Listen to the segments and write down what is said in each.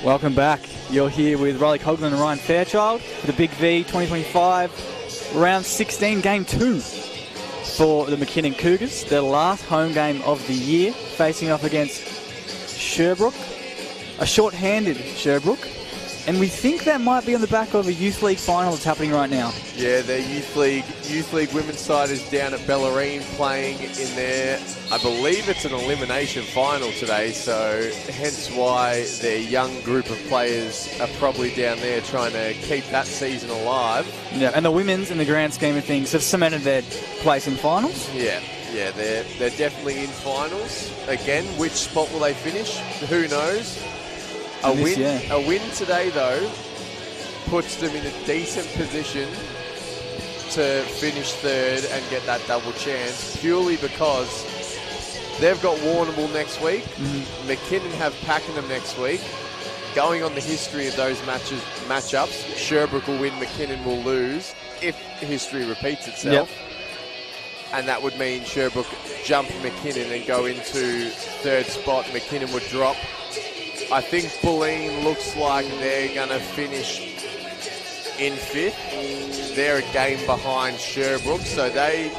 Welcome back. You're here with Riley Coglan and Ryan Fairchild for the BigV 2025 Round 16, Game 2 for the McKinnon Cougars. Their last home game of the year, facing off against Sherbrook, a short-handed Sherbrook. And we think that might be on the back of a Youth League final that's happening right now. Yeah, their Youth League women's side is down at Bellarine playing in their, I believe it's an elimination final today, so hence why their young group of players are probably down there trying to keep that season alive. Yeah, and the women's, in the grand scheme of things, have cemented their place in finals. Yeah, they're definitely in finals. Again, which spot will they finish? Who knows? A win today, though, puts them in a decent position to finish third and get that double chance, purely because they've got Warrnambool next week. McKinnon have Pakenham next week. Going on the history of those matchups, Sherbrook will win, McKinnon will lose, if history repeats itself. Yep. And that would mean Sherbrook jump McKinnon and go into third spot. McKinnon would drop. I think Bulleen looks like they're going to finish in fifth. They're a game behind Sherbrook, so they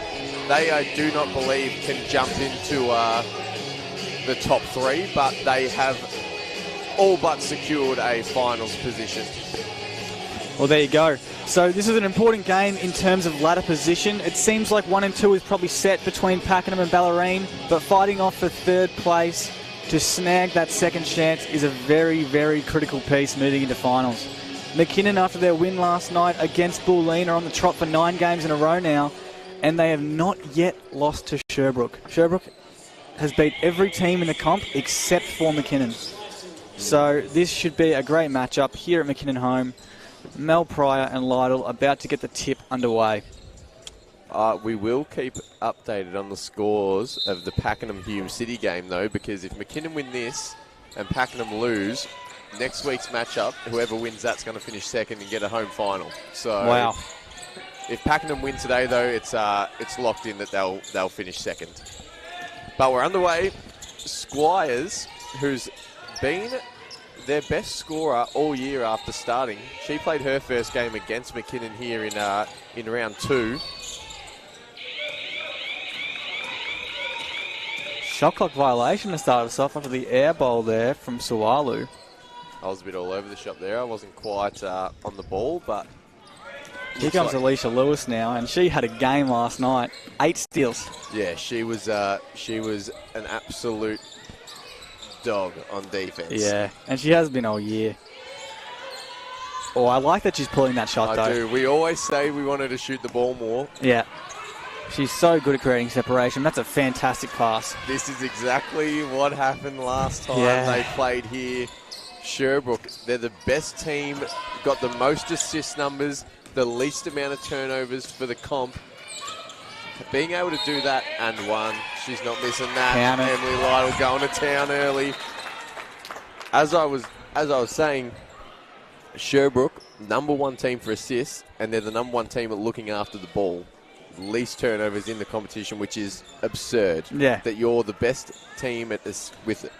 I do not believe can jump into the top three, but they have all but secured a finals position. Well, there you go. So this is an important game in terms of ladder position. It seems like 1 and 2 is probably set between Pakenham and Bellarine, but fighting off for third place to snag that second chance is a very, very critical piece moving into finals. McKinnon, after their win last night against Bulleen, are on the trot for 9 games in a row now, and they have not yet lost to Sherbrook. Sherbrook has beat every team in the comp except for McKinnon. So this should be a great matchup here at McKinnon home. Mel Pryor and Lytle about to get the tip underway. We will keep updated on the scores of the Pakenham-Hume City game, though, because if McKinnon win this and Pakenham lose, next week's matchup, whoever wins that's going to finish second and get a home final. So wow. If Pakenham win today, though, it's locked in that they'll finish second. But we're underway. Squires, who's been their best scorer all year after starting. She played her first game against McKinnon here in round 2. Shot clock violation to start us off after the air bowl there from Sualu. I was a bit all over the shop there. I wasn't quite on the ball, but... Here comes Alicia Lewis now, and she had a game last night. 8 steals. Yeah, she was an absolute dog on defense. Yeah, and she has been all year. Oh, I like that she's pulling that shot, though. I do. We always say we want her to shoot the ball more. Yeah. She's so good at creating separation. That's a fantastic pass. This is exactly what happened last time they played here. Sherbrooke, they're the best team, got the most assist numbers, the least amount of turnovers for the comp. Being able to do that and one, she's not missing that. Emily Lytle going to town early. As I was saying, Sherbrooke, #1 team for assists, and they're the #1 team at looking after the ball. Least turnovers in the competition, which is absurd. Yeah. That you're the best team at this with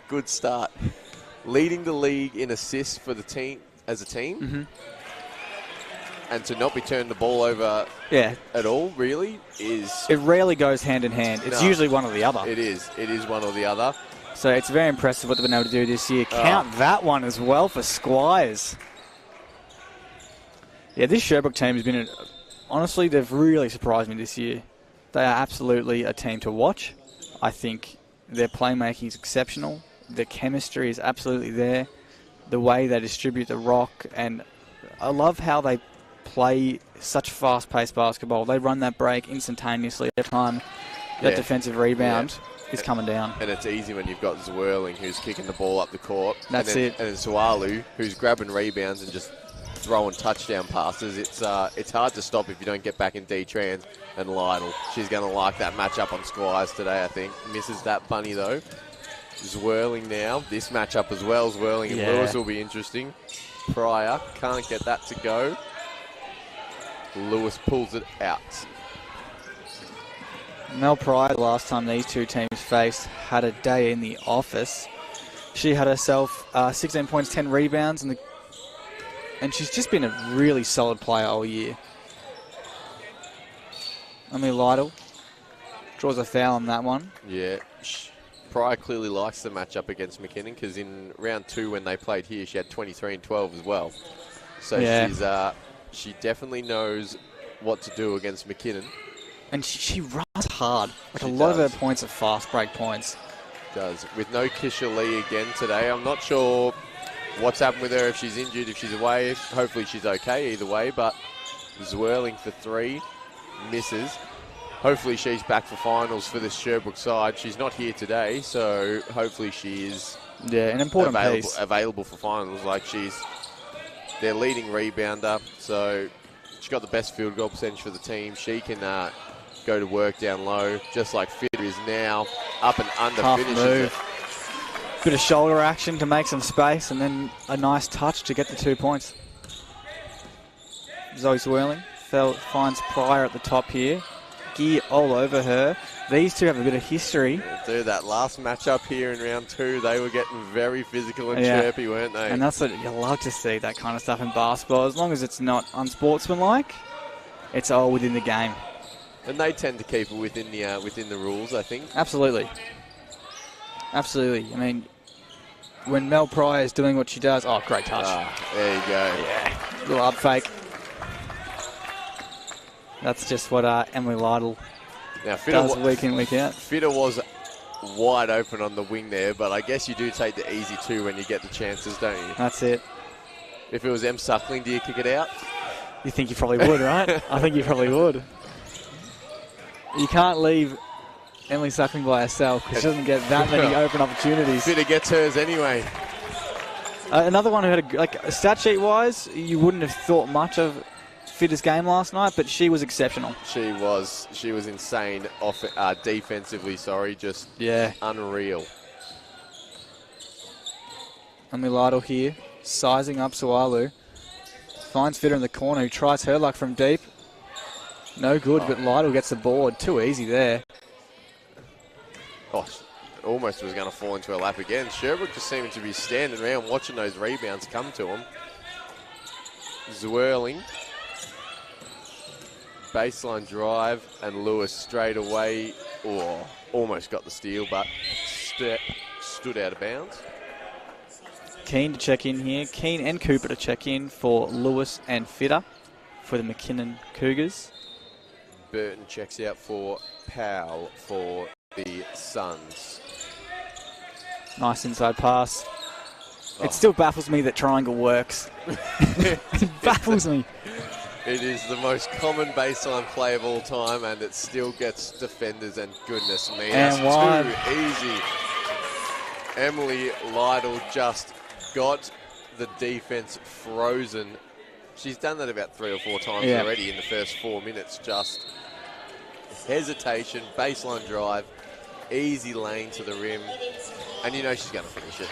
good start. Leading the league in assists for the team as a team. And to not be turning the ball over at all, really, is... It rarely goes hand in hand. It's usually one or the other. It is one or the other. So it's very impressive what they've been able to do this year. Count that one as well for Squires. Yeah, this Sherbrooke team has been... Honestly, they've really surprised me this year. They are absolutely a team to watch. I think their playmaking is exceptional. Their chemistry is absolutely there. The way they distribute the rock, and I love how they play such fast-paced basketball. They run that break instantaneously every time that defensive rebound is coming down. And it's easy when you've got Zwirling, who's kicking the ball up the court. That's it. And then Sualu, who's grabbing rebounds and just throwing touchdown passes. It's hard to stop if you don't get back in D-Trans. And Lytle, she's going to like that matchup on Squires today, I think. Misses that bunny, though. Zwirling now. This matchup as well. Zwirling and Lewis will be interesting. Pryor can't get that to go. Lewis pulls it out. Mel Pryor, the last time these two teams faced, had a day in the office. She had herself 16 points, 10 rebounds, and she's just been a really solid player all year. Lytle draws a foul on that one. Yeah. Pryor clearly likes the matchup against McKinnon because in round 2 when they played here, she had 23 and 12 as well. So yeah. She definitely knows what to do against McKinnon. And she runs hard. Like a lot of her points are fast break points. Does. With no Kisha Lee again today. I'm not sure what's happened with her, if she's injured, if she's away. Hopefully she's okay either way, but Zwirling for 3. Misses. Hopefully she's back for finals for this Sherbrook side. She's not here today, so hopefully she is an important piece. Available for finals. Like she's their leading rebounder, so she's got the best field goal percentage for the team. She can go to work down low, just like Fitter is now. Up and under. Tough finishes move. Bit of shoulder action to make some space, and then a nice touch to get the 2 points. Zoe Zwirling finds Pryor at the top here. Gear all over her. These two have a bit of history. Dude, that last matchup here in round 2, they were getting very physical and chirpy, weren't they? And that's what you love to see, that kind of stuff in basketball. As long as it's not unsportsmanlike, it's all within the game. And they tend to keep it within the rules, I think. Absolutely. Absolutely. I mean, when Mel Pryor is doing what she does, great touch. There you go. Yeah, little up fake. That's just what Emily Lytle does week in, week out. Fitter was wide open on the wing there, but I guess you do take the easy 2 when you get the chances, don't you? That's it. If it was M. Suckling, do you kick it out? You think you probably would, right? I think you probably would. You can't leave Emily Suckling by herself because she doesn't get that many open opportunities. Fitter gets hers anyway. Another one who had, stat sheet-wise, you wouldn't have thought much of Fitter's game last night, but she was exceptional. She was insane defensively, just unreal. Emily Lytle here, sizing up Sualu. Finds Fitter in the corner, who tries her luck from deep. No good, but Lytle gets the board. Too easy there. Almost was going to fall into her lap again. Sherbrook just seeming to be standing around watching those rebounds come to him. Zwirling. Baseline drive, and Lewis straight away, almost got the steal, but stood out of bounds. Keen to check in here. Keen and Cooper to check in for Lewis and Fitter for the McKinnon Cougars. Burton checks out for Powell for the Suns. Nice inside pass. It still baffles me that triangle works. It baffles me. It is the most common baseline play of all time, and it still gets defenders, and goodness me, that's too easy. Emily Lytle just got the defense frozen. She's done that about 3 or 4 times already in the first 4 minutes. Just hesitation, baseline drive, easy lane to the rim, and you know she's going to finish it.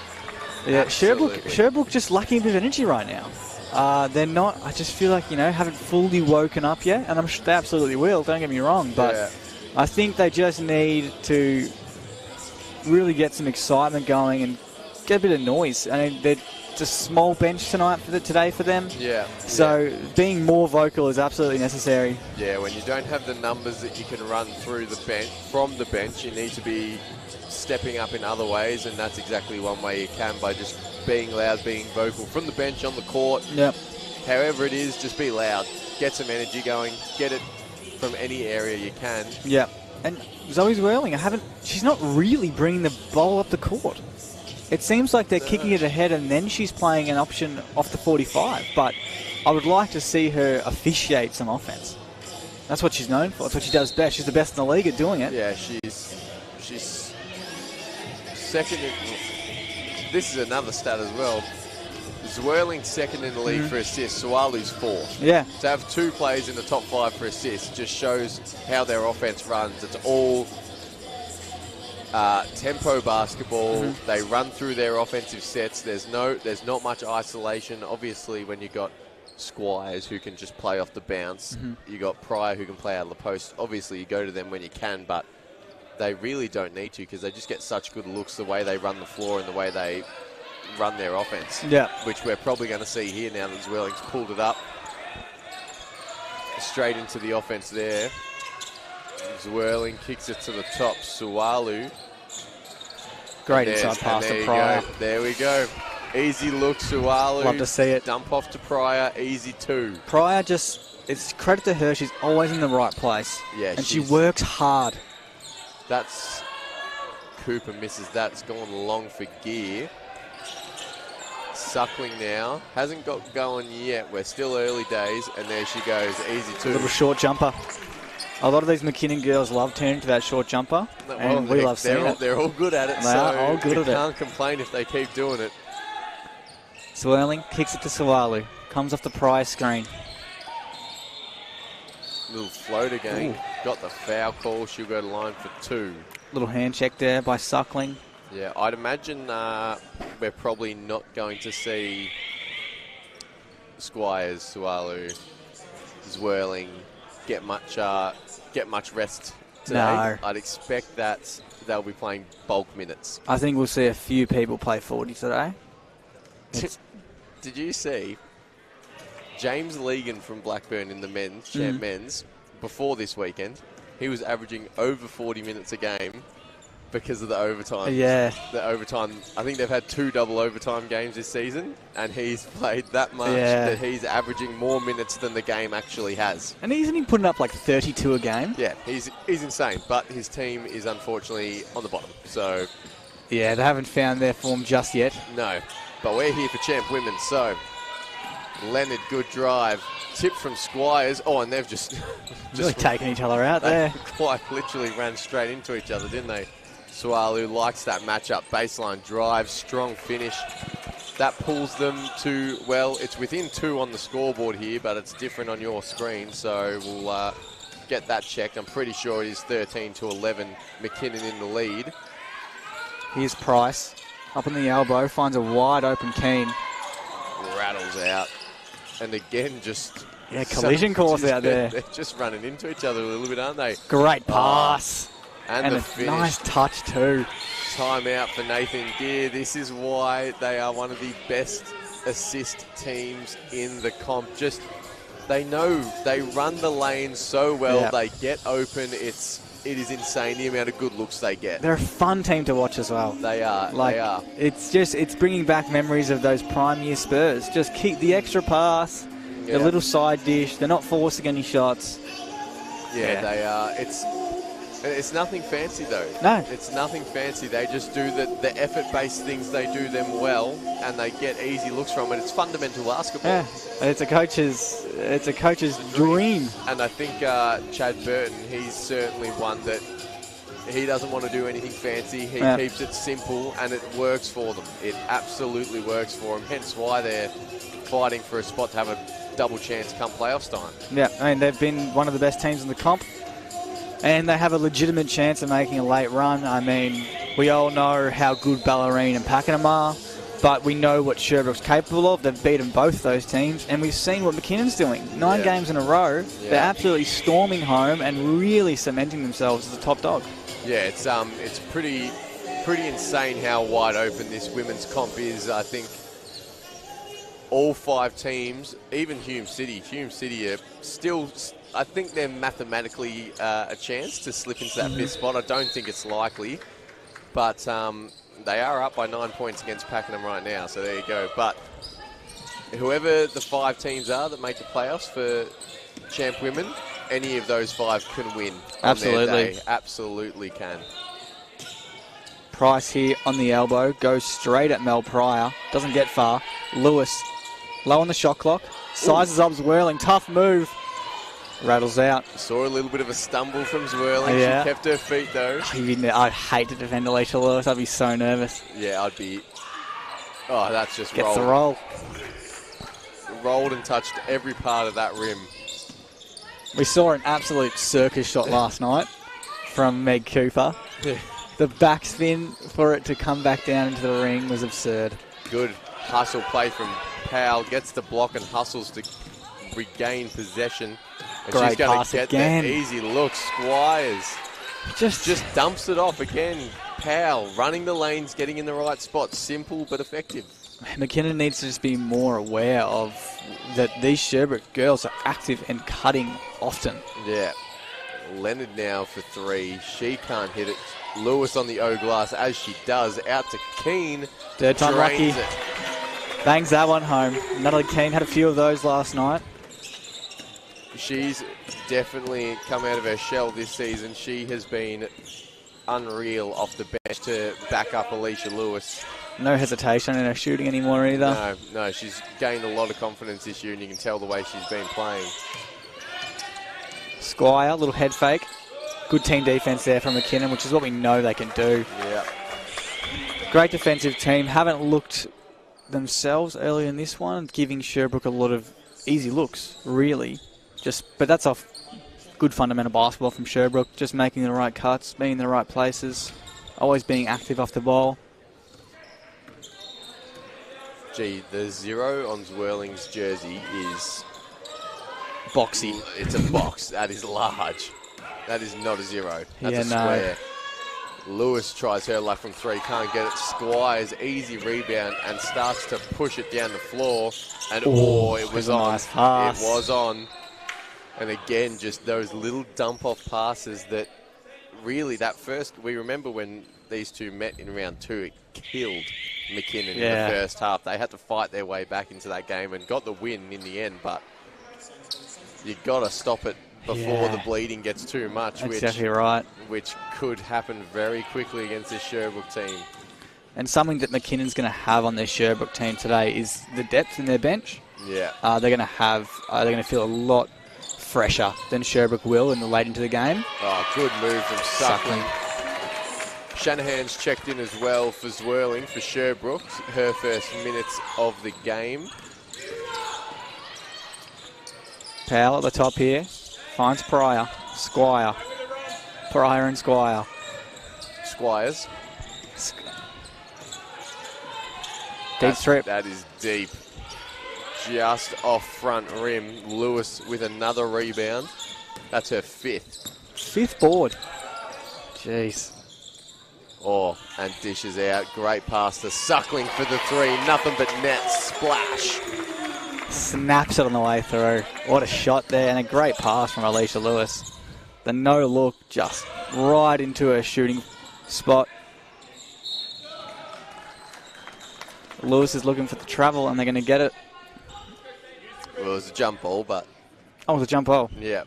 Yeah, Sherbrook just lacking a bit of energy right now. They're not, I just feel like, haven't fully woken up yet, and I'm sure they absolutely will, don't get me wrong, but I think they just need to really get some excitement going and get a bit of noise. I mean, it's a small bench today for them. Yeah. So being more vocal is absolutely necessary. Yeah, when you don't have the numbers that you can run through the bench, from the bench, you need to be stepping up in other ways, and that's exactly one way you can, by just being loud, being vocal from the bench, on the court. Yep. However it is, just be loud. Get some energy going. Get it from any area you can. Yep. And Zoe Zwirling, she's not really bringing the ball up the court. It seems like they're kicking it ahead and then she's playing an option off the 45, but I would like to see her officiate some offense. That's what she's known for. That's what she does best. She's the best in the league at doing it. Yeah, she's second in... This is another stat as well. Zwirling second in the league for assists. Sualu's 4th. Yeah. To have 2 players in the top 5 for assists just shows how their offense runs. It's all tempo basketball. They run through their offensive sets. There's not much isolation. Obviously, when you got Squires who can just play off the bounce, you got Pryor who can play out of the post. Obviously, you go to them when you can, but they really don't need to because they just get such good looks the way they run the floor and the way they run their offense. Yeah. Which we're probably going to see here now that Zwirling's pulled it up. Straight into the offense there. Zwirling kicks it to the top. Sualu. Great inside pass to Pryor. There we go. Easy look, Sualu. Love to see it. Dump off to Pryor. Easy 2. Pryor it's credit to her. She's always in the right place. Yeah, and she works hard. That's Cooper misses that. It's gone long for Gear. Suckling now. Hasn't got going yet. We're still early days. And there she goes. Easy 2. A little short jumper. A lot of these McKinnon girls love turning to that short jumper. Well, and we love seeing it. They're all good at it. They are all good at it. Can't complain if they keep doing it. Swirling kicks it to Sualu. Comes off the Pryor screen. Little float again. Ooh. Got the foul call. She'll go to line for 2. Little hand check there by Suckling. Yeah, I'd imagine we're probably not going to see Squires, Sualu, Zwirling get much rest today. No. I'd expect that they'll be playing bulk minutes. I think we'll see a few people play 40 today. Did you see James Legan from Blackburn in the men's, champ men's, before this weekend? He was averaging over 40 minutes a game because of the overtime. Yeah. The overtime. I think they've had 2 double overtime games this season, and he's played that much that he's averaging more minutes than the game actually has. And isn't he putting up like 32 a game? Yeah, he's insane, but his team is unfortunately on the bottom. So, yeah, they haven't found their form just yet. No, but we're here for champ women. So, Leonard, good drive. Tip from Squires. Oh, and they've just really taking each other out there. Quite literally ran straight into each other, didn't they? Sualu likes that matchup. Baseline drive, strong finish. That pulls them to, well, it's within 2 on the scoreboard here, but it's different on your screen, so we'll get that checked. I'm pretty sure it is 13-11. McKinnon in the lead. Here's Price. Up in the elbow, finds a wide open Keane. Rattles out. And again, just... Yeah, collision course out there. They're just running into each other a little bit, aren't they? Great pass. And the a finish. Nice touch too. Timeout for Nathan Gear. This is why they are one of the best assist teams in the comp. Just, they know, they run the lanes so well. Yep. They get open. It is insane the amount of good looks they get. They're a fun team to watch as well. They are. They are. It's bringing back memories of those prime year Spurs. Just keep the extra pass, the little side dish. They're not forcing any shots. Yeah, they are. It's nothing fancy though. No. It's nothing fancy. They just do the effort-based things. They do them well, and they get easy looks from it. It's fundamental basketball. Yeah, it's a coach's dream. And I think Chad Burton, he's certainly one that he doesn't want to do anything fancy. He keeps it simple, and it works for them. It absolutely works for them. Hence why they're fighting for a spot to have a double chance come playoffs time. Yeah, I mean, they've been one of the best teams in the comp. And they have a legitimate chance of making a late run. I mean, we all know how good Ballerine and Pakenham are, but we know what Sherbrook's capable of. They've beaten both those teams, and we've seen what McKinnon's doing. 9 games in a row. Yeah. They're absolutely storming home and really cementing themselves as a top dog. Yeah, it's pretty insane how wide open this women's comp is. I think all 5 teams, even Hume City are still... I think they're mathematically a chance to slip into that 5th spot. I don't think it's likely, but they are up by 9 points against Pakenham right now, so there you go. But whoever the 5 teams are that make the playoffs for champ women, any of those 5 can win. Absolutely. On their day. Absolutely can. Price here on the elbow, goes straight at Mel Pryor, doesn't get far. Lewis, low on the shot clock, sizes up Zwirling, tough move. Rattles out. Saw a little bit of a stumble from Zwirling. Yeah. She kept her feet though. I'd hate to defend Alicia Lewis. I'd be so nervous. Yeah, I'd be. Oh, that's just Gets rolled. the roll. Rolled and touched every part of that rim. We saw an absolute circus shot last night from Meg Cooper. The backspin for it to come back down into the ring was absurd. Good hustle play from Powell. Gets the block and hustles to regain possession. And Great she's going pass to get again. that easy look. Squires Just dumps it off again. Powell running the lanes, getting in the right spot. Simple but effective. McKinnon needs to just be more aware of that these Sherbrooke girls are active and cutting often. Yeah. Leonard now for 3. She can't hit it. Lewis on the O-glass as she does. Out to Keane. Third time lucky. It. Bangs that one home. Natalie Keane had a few of those last night. She's definitely come out of her shell this season. She has been unreal off the bench to back up Alicia Lewis. No hesitation in her shooting anymore either. No, she's gained a lot of confidence this year, and you can tell the way she's been playing. Squire, little head fake. Good team defense there from McKinnon, which is what we know they can do. Yeah. Great defensive team. Haven't looked themselves early in this one, giving Sherbrook a lot of easy looks, really. But that's off good fundamental basketball from Sherbrook, just making the right cuts, being in the right places, always being active off the ball. Gee, the 0 on Zwirling's jersey is... boxy. It's a box. That is large. That is not a 0. That's a square. No. Lewis tries her luck from 3, can't get it. Squires, easy rebound, and starts to push it down the floor. And it was on. Nice pass. It was on. And again, just those little dump-off passes that really, that first, we remember when these two met in round 2, it killed McKinnon in the first half. They had to fight their way back into that game and got the win in the end, but you've got to stop it before the bleeding gets too much. That's exactly right. Which could happen very quickly against this Sherbrook team. And something that McKinnon's going to have on their Sherbrook team today is the depth in their bench. Yeah. They're going to feel a lot fresher than Sherbrook will in the late into the game. Oh, good move from Suckling. Shanahan's checked in as well for Zwirling for Sherbrook, her first minutes of the game. Powell at the top here. Finds Pryor. Squire. Pryor and Squire. Squires. Deep strip. That is deep. Just off front rim. Lewis with another rebound. That's her 5th. 5th board. Jeez. Oh, and dishes out. Great pass to Suckling for the 3. Nothing but net. Splash. Snaps it on the way through. What a shot there, and a great pass from Alicia Lewis. The no look just right into her shooting spot. Lewis is looking for the travel, and they're going to get it. Well, it was a jump ball, but... Oh, it was a jump ball. Yeah.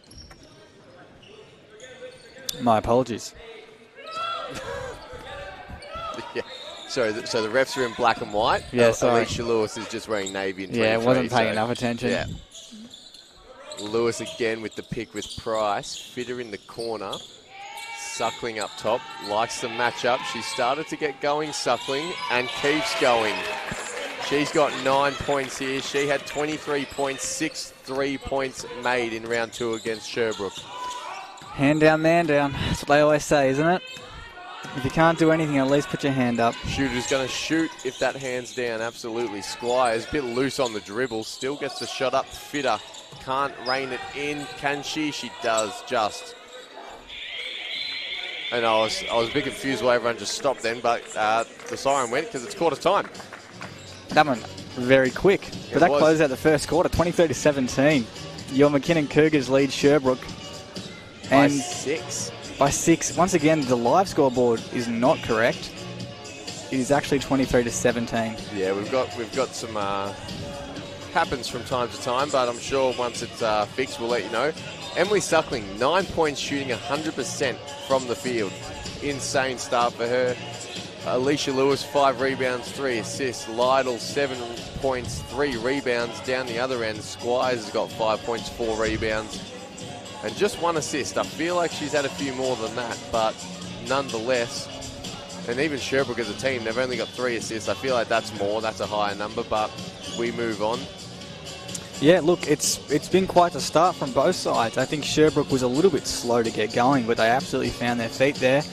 My apologies. Yeah. So the refs are in black and white. Yeah, sorry. Alicia Lewis is just wearing navy and 23. Yeah, wasn't paying enough attention. Yeah. Lewis again with the pick with Price. Fitter in the corner. Suckling up top. Likes the matchup. She started to get going, Suckling, and keeps going. She's got 9 points here. She had 23 points, 6 3-points made in round 2 against Sherbrook. Hand down, man down. That's what they always say, isn't it? If you can't do anything, at least put your hand up. Shooter's going to shoot if that hand's down, absolutely. Squires, a bit loose on the dribble, still gets the shot up. Fitter can't rein it in, can she? She does, just. And I was a bit confused why everyone just stopped then, but the siren went because it's quarter time. That one very quick. But that closed out the first quarter, 23-17. Your McKinnon Cougars lead Sherbrook. By 6. By 6. Once again, the live scoreboard is not correct. It is actually 23-17. Yeah, we've got some happens from time to time, but I'm sure once it's fixed, we'll let you know. Emily Suckling, 9 points, shooting 100% from the field. Insane start for her. Alicia Lewis, 5 rebounds, 3 assists. Lytle, 7 points, 3 rebounds. Down the other end, Squires has got 5 points, 4 rebounds. And just 1 assist. I feel like she's had a few more than that, but nonetheless. And even Sherbrook as a team, they've only got 3 assists. I feel like that's more. That's a higher number, but we move on. Yeah, look, it's been quite a start from both sides. I think Sherbrook was a little bit slow to get going, but they absolutely found their feet there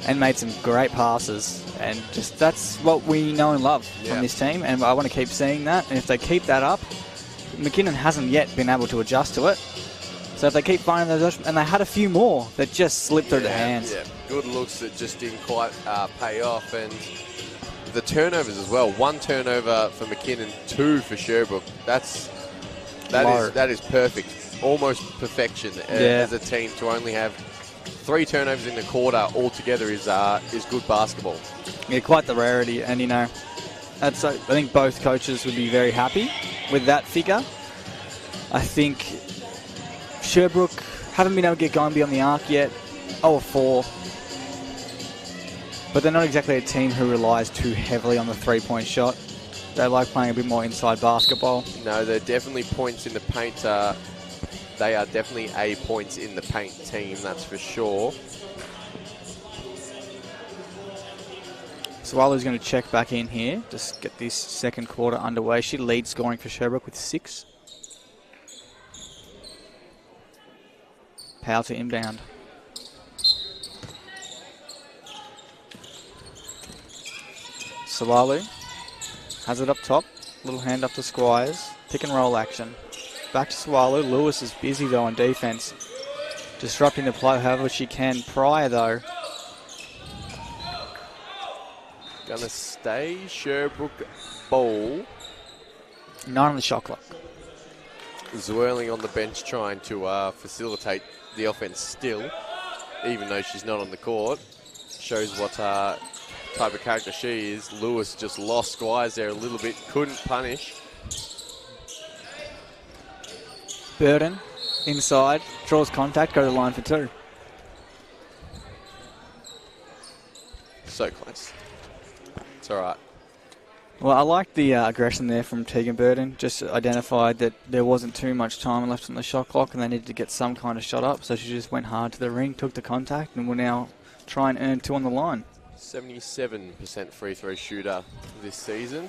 and made some great passes. And just that's what we know and love from this team, and I want to keep seeing that. And if they keep that up, McKinnon hasn't yet been able to adjust to it. So if they keep finding those, and they had a few more that just slipped through the hands. Yeah, good looks that just didn't quite pay off. And the turnovers as well. 1 turnover for McKinnon, 2 for Sherbrook. That is perfect. Almost perfection as a team to only have 3 turnovers in the quarter altogether is good basketball. Yeah, quite the rarity. And, you know, I think both coaches would be very happy with that figure. I think Sherbrooke haven't been able to get going beyond the arc yet. 0-4. But they're not exactly a team who relies too heavily on the three-point shot. They like playing a bit more inside basketball. No, they're definitely points in the paint. They are definitely a points in the paint team, that's for sure. Swalu's going to check back in here, just get this second quarter underway. She leads scoring for Sherbrook with 6. Powell to inbound. Swalu has it up top. Little hand up to Squires. Pick and roll action. Back to Swalu. Lewis is busy though on defense. Disrupting the play however she can. Pryor though. Gonna stay Sherbrook ball. 9 on the shot clock. Zwirling on the bench trying to facilitate the offense still, even though she's not on the court. Shows what type of character she is. Lewis just lost Squires there a little bit. Couldn't punish. Burden inside. Draws contact. Go to the line for 2. So close. It's all right. Well, I like the aggression there from Tegan Burden. Just identified that there wasn't too much time left on the shot clock and they needed to get some kind of shot up. So she just went hard to the ring, took the contact, and will now try and earn 2 on the line. 77% free throw shooter this season.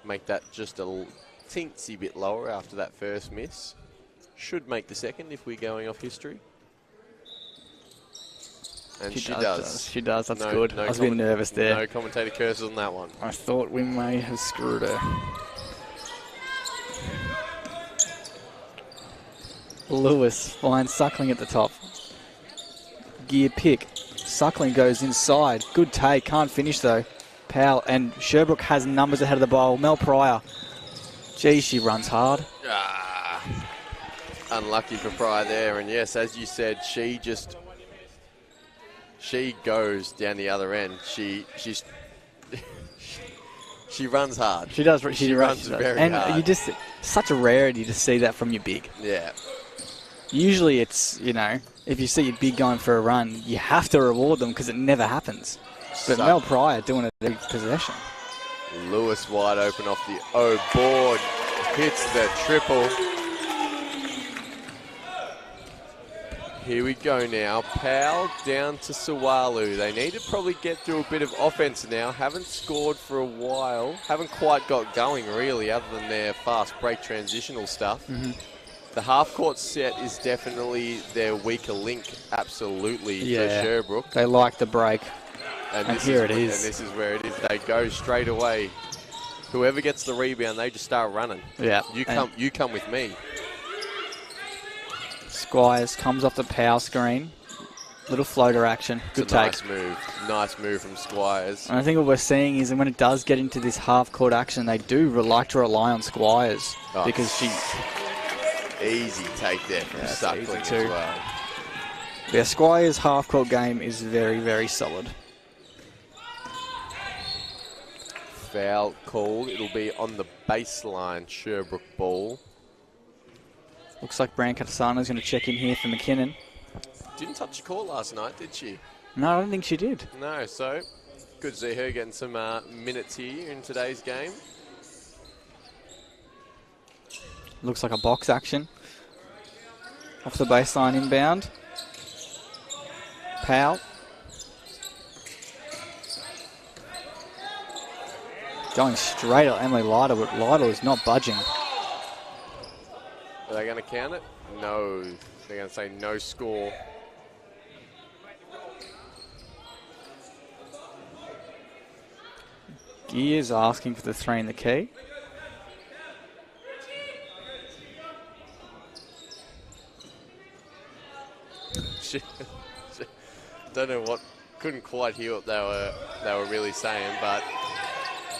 Make that just a teensy bit lower after that first miss. Should make the second if we're going off history. And she does. She does. That's good. I was a bit nervous there. No commentator curses on that one. I thought we may have screwed her. Lewis finds Suckling at the top. Gear pick. Suckling goes inside. Good take. Can't finish though. Powell and Sherbrook has numbers ahead of the ball. Mel Pryor. Gee, she runs hard. Unlucky for Pryor there. And yes, as you said, she goes down the other end. She runs hard. She does. She runs very hard. And you just such a rarity to see that from your big. Yeah. Usually it's, you know, if you see your big going for a run, you have to reward them because it never happens. But Mel Pryor doing it every possession. Lewis wide open off the board. Hits the triple. Here we go now. Powell down to Sawalu. They need to probably get through a bit of offense now. Haven't scored for a while. Haven't quite got going, really, other than their fast break transitional stuff. Mm-hmm. The half-court set is definitely their weaker link, absolutely, for Sherbrook. They like the break. And here it is. And this is where it is. They go straight away. Whoever gets the rebound, they just start running. Yeah. You come with me. Squires comes off the power screen. Little floater action. Good take. Nice move. Nice move from Squires. And I think what we're seeing is that when it does get into this half-court action, they do like to rely on Squires because she... Easy take there from Suckling as well. Yeah, Squires' half-court game is very, very solid. Foul called. It'll be on the baseline, Sherbrook ball. Looks like Brancatasano's going to check in here for McKinnon. Didn't touch a court last night, did she? No, I don't think she did. No, so good to see her getting some minutes here in today's game. Looks like a box action. Off the baseline inbound. Powell. Going straight at Emily Lytle, but Lytle is not budging. Are they going to count it? No. They're going to say no score. Gears asking for the 3 in the key. Don't know what. Couldn't quite hear what they were really saying, but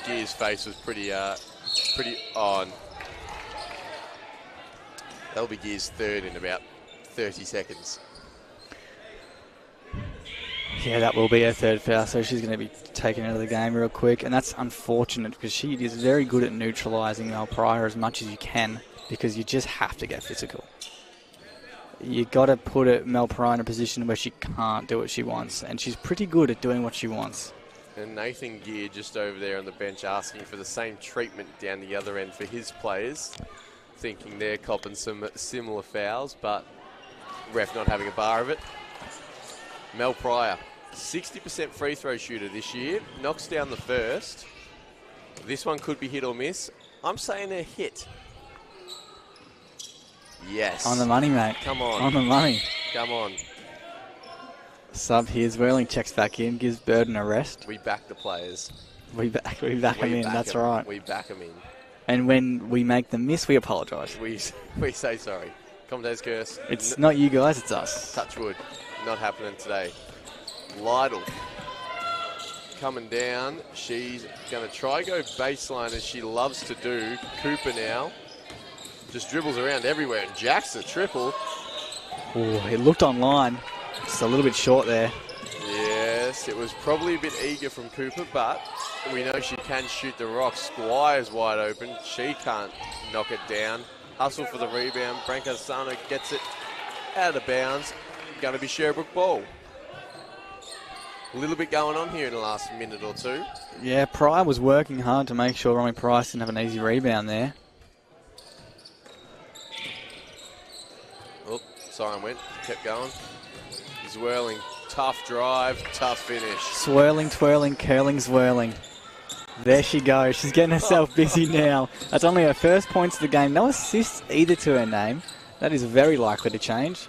Gear's face was pretty on. That'll be Gear's third in about 30 seconds. Yeah, that will be her third foul, so she's going to be taken out of the game real quick, and that's unfortunate because she is very good at neutralising Mel Pryor as much as you can, because you just have to get physical. You got to put Mel Pryor in a position where she can't do what she wants, and she's pretty good at doing what she wants. And Nathan Gear just over there on the bench asking for the same treatment down the other end for his players, thinking they're copping some similar fouls, but ref not having a bar of it. Mel Pryor, 60% free throw shooter this year, knocks down the first. This one could be hit or miss. I'm saying a hit. Yes. On the money, mate. Come on. On the money. Come on. Sub here. Whirling checks back in, gives Burden a rest. We back the players. We back them in, that's right. We back them in. And when we make them miss, we apologise. We say sorry. Commentator's curse. It's not you guys, it's us. Touch wood. Not happening today. Lytle coming down. She's going to try go baseline as she loves to do. Cooper now just dribbles around everywhere and jacks the triple. Oh, it looked online. Just a little bit short there. Yes, it was probably a bit eager from Cooper, but we know she can shoot the rock. Squire's wide open. She can't knock it down. Hustle for the rebound. Brancasano gets it out of bounds. Going to be Sherbrook ball. A little bit going on here in the last minute or two. Yeah, Pryor was working hard to make sure Romy Price didn't have an easy rebound there. Oh, siren went. Kept going. Zwirling. Tough drive, tough finish. Swirling, twirling, curling, zwirling. There she goes. She's getting herself busy now. That's only her first points of the game. No assists either to her name. That is very likely to change.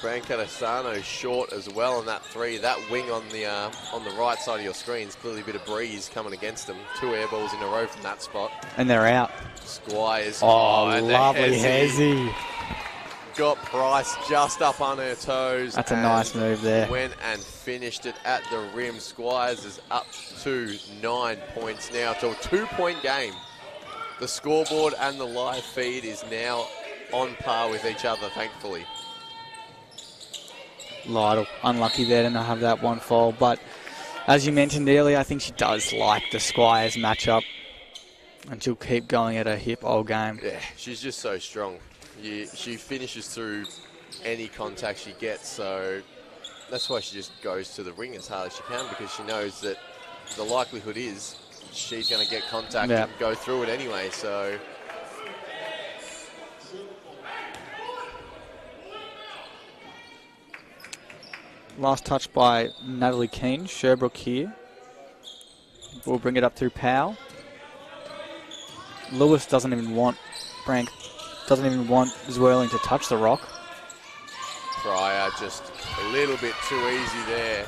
Brancasano short as well on that three. That wing on the right side of your screen is clearly a bit of breeze coming against them. 2 air balls in a row from that spot. And they're out. Squires. Oh, lovely Hezzy. Got Price just up on her toes. That's a nice move there. Went and finished it at the rim. Squires is up to 9 points now. To a 2-point game. The scoreboard and the live feed is now on par with each other, thankfully. Lytle, unlucky there to not have that one fall. But as you mentioned earlier, I think she does like the Squires matchup. And she'll keep going at her hip all game. Yeah, she's just so strong. She finishes through any contact she gets, so that's why she just goes to the ring as hard as she can, because she knows that the likelihood is she's going to get contact and go through it anyway. So last touch by Natalie Keane. Sherbrook here. We'll bring it up through Powell. Lewis doesn't even want Zwirling to touch the rock. Pryor just a little bit too easy there.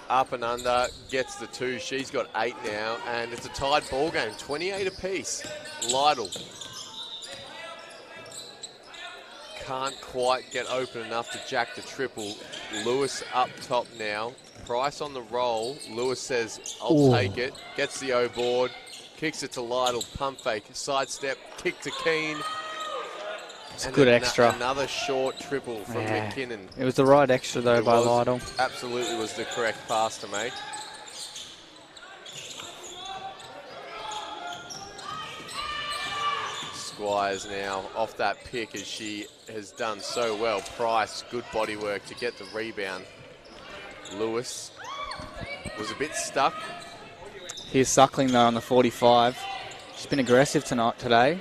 Up and under, gets the 2. She's got 8 now, and it's a tied ball game, 28 apiece. Lytle can't quite get open enough to jack the triple. Lewis up top now. Price on the roll. Lewis says, I'll take it. Gets the O board. Kicks it to Lytle. Pump fake. Sidestep. Kick to Keane. It's a good extra. Another short triple from McKinnon. It was the right extra, though, by Lytle. Absolutely was the correct pass to make. Squires now off that pick as she has done so well. Price, good body work to get the rebound. Lewis was a bit stuck. Here's Suckling, though, on the 45. She's been aggressive today.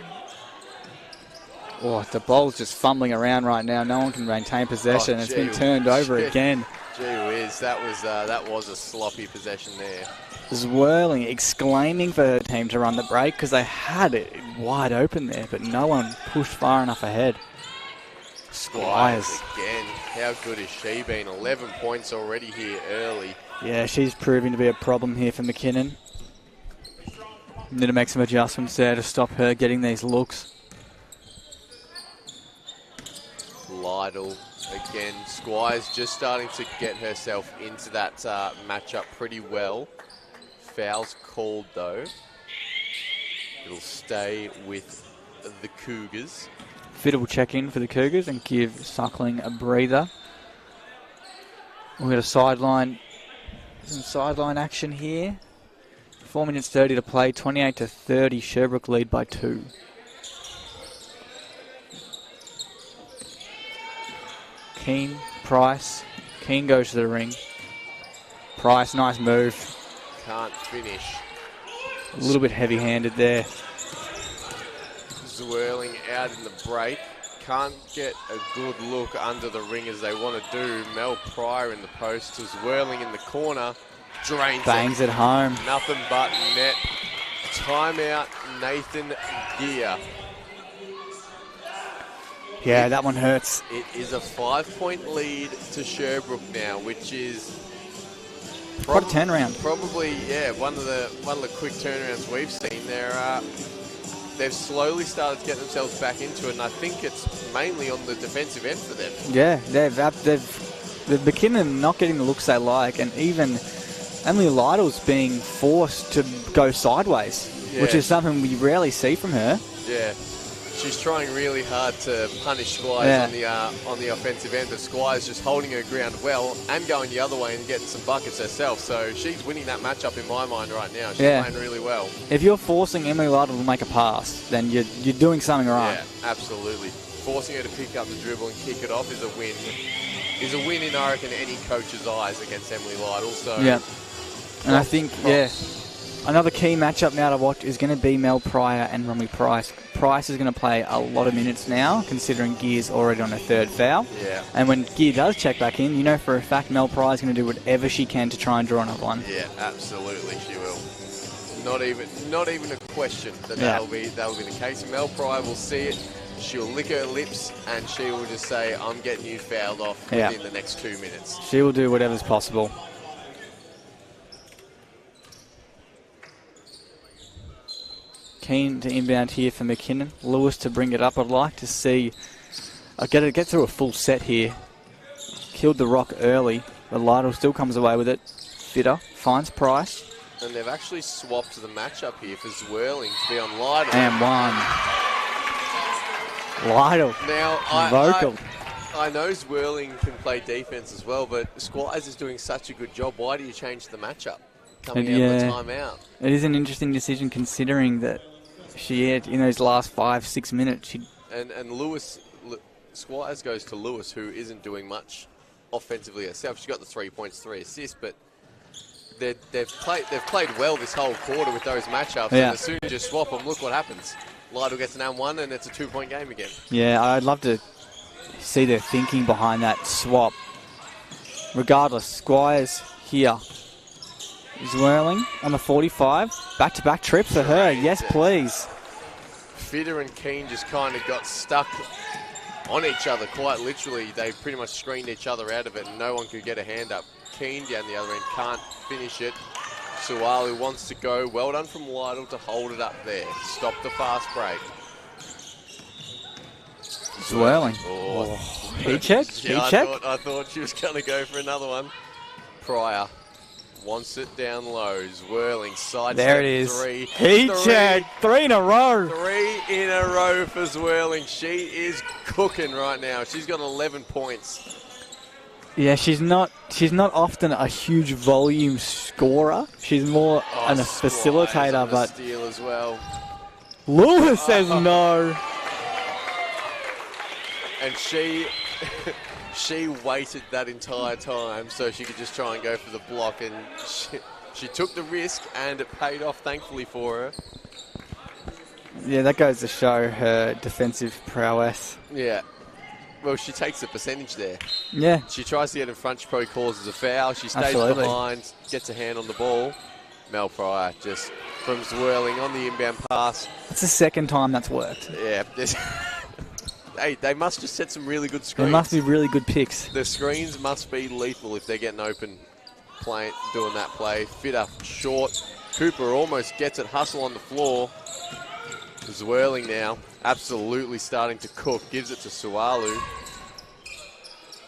Oh, the ball's just fumbling around right now. No one can maintain possession. It's been turned over again. Gee whiz, that was a sloppy possession there. Zwirling, exclaiming for her team to run the break because they had it wide open there, but no one pushed far enough ahead. Squires again. How good has she been? 11 points already here early. Yeah, she's proving to be a problem here for McKinnon. Need to make some adjustments there to stop her getting these looks. Lytle. Again, Squires just starting to get herself into that matchup pretty well. Foul's called though. It'll stay with the Cougars. Fitter will check in for the Cougars and give Suckling a breather. We've got some sideline action here. 4 minutes 30 to play, 28-30. Sherbrook lead by 2. Keane, Price. Keane goes to the ring. Price, nice move. Can't finish. A little bit heavy-handed there. Zwirling out in the break. Can't get a good look under the ring as they want to do. Mel Pryor in the post. Zwirling in the corner. Drains Bangs it home. Nothing but net. Timeout, Nathan Gear. Yeah, that one hurts. It is a 5-point lead to Sherbrooke now, which is Quite a turnaround. Probably, yeah, one of the quick turnarounds we've seen. They've slowly started to get themselves back into it, and I think it's mainly on the defensive end for them. Yeah, they've McKinnon not getting the looks they like, and even Emily Lytle's being forced to go sideways, which is something we rarely see from her. Yeah. She's trying really hard to punish Squires on the offensive end, but Squires just holding her ground well and going the other way and getting some buckets herself. So she's winning that matchup in my mind right now. She's playing really well. If you're forcing Emily Lytle to make a pass, then you're doing something right. Yeah, absolutely. Forcing her to pick up the dribble and kick it off is a win. Is a win in, I reckon, any coach's eyes against Emily Lytle. So and I think another key matchup now to watch is going to be Mel Pryor and Romy Price. Price is going to play a lot of minutes now, considering Gear's already on a 3rd foul. Yeah. And when Gear does check back in, you know for a fact Mel Pryor is going to do whatever she can to try and draw another one. Yeah, absolutely she will. Not even a question that'll be the case. Mel Pryor will see it. She'll lick her lips and she will just say, "I'm getting you fouled off within the next 2 minutes." She will do whatever's possible. Keen to inbound here for McKinnon. Lewis to bring it up. I'd like to see... I get through a full set here. Killed the rock early, but Lytle still comes away with it. Fitter finds Price. And they've actually swapped the matchup here for Zwirling to be on Lytle. And one. Lytle. Now, I know Zwirling can play defense as well, but Squires is doing such a good job. Why do you change the matchup coming out of the timeout? It is an interesting decision considering that she had, in those last 5-6 minutes. And Lewis, Squires goes to Lewis, who isn't doing much offensively herself. She got the 3 points, 3 assists, but they've played well this whole quarter with those matchups. And as soon as you swap them, look what happens. Lytle gets an and 1, and it's a 2-point game again. Yeah, I'd love to see their thinking behind that swap. Regardless, Squires here. Zwirling on the 45. Back-to-back trips for her. Yes, please. Fitter and Keane just kind of got stuck on each other, quite literally. They pretty much screened each other out of it, and no one could get a hand up. Keane down the other end can't finish it. Sualu wants to go. Well done from Lytle to hold it up there. Stop the fast break. Zwirling. Heat check? Yeah, Heat check? I thought she was going to go for another one. Pryor wants it down low. Zwirling, side there it is. 3. Heat check. 3 in a row. 3 in a row for Zwirling. She is cooking right now. She's got 11 points. Yeah, she's not often a huge volume scorer. She's more a facilitator, but steal as well. Lewis says no. And she waited that entire time so she could just try and go for the block, and she took the risk and it paid off thankfully for her. Yeah, that goes to show her defensive prowess. Yeah. Well, she takes the percentage there. Yeah. She tries to get in front, she probably causes a foul. She stays behind, gets a hand on the ball. Mel Pryor just from Zwirling on the inbound pass. It's the second time that's worked. Yeah. Hey, they must just set some really good screens. They must be really good picks. The screens must be lethal if they're getting open doing that play. Fitter, short. Cooper almost gets it. Hustle on the floor. Zwirling now. Absolutely starting to cook. Gives it to Sualu.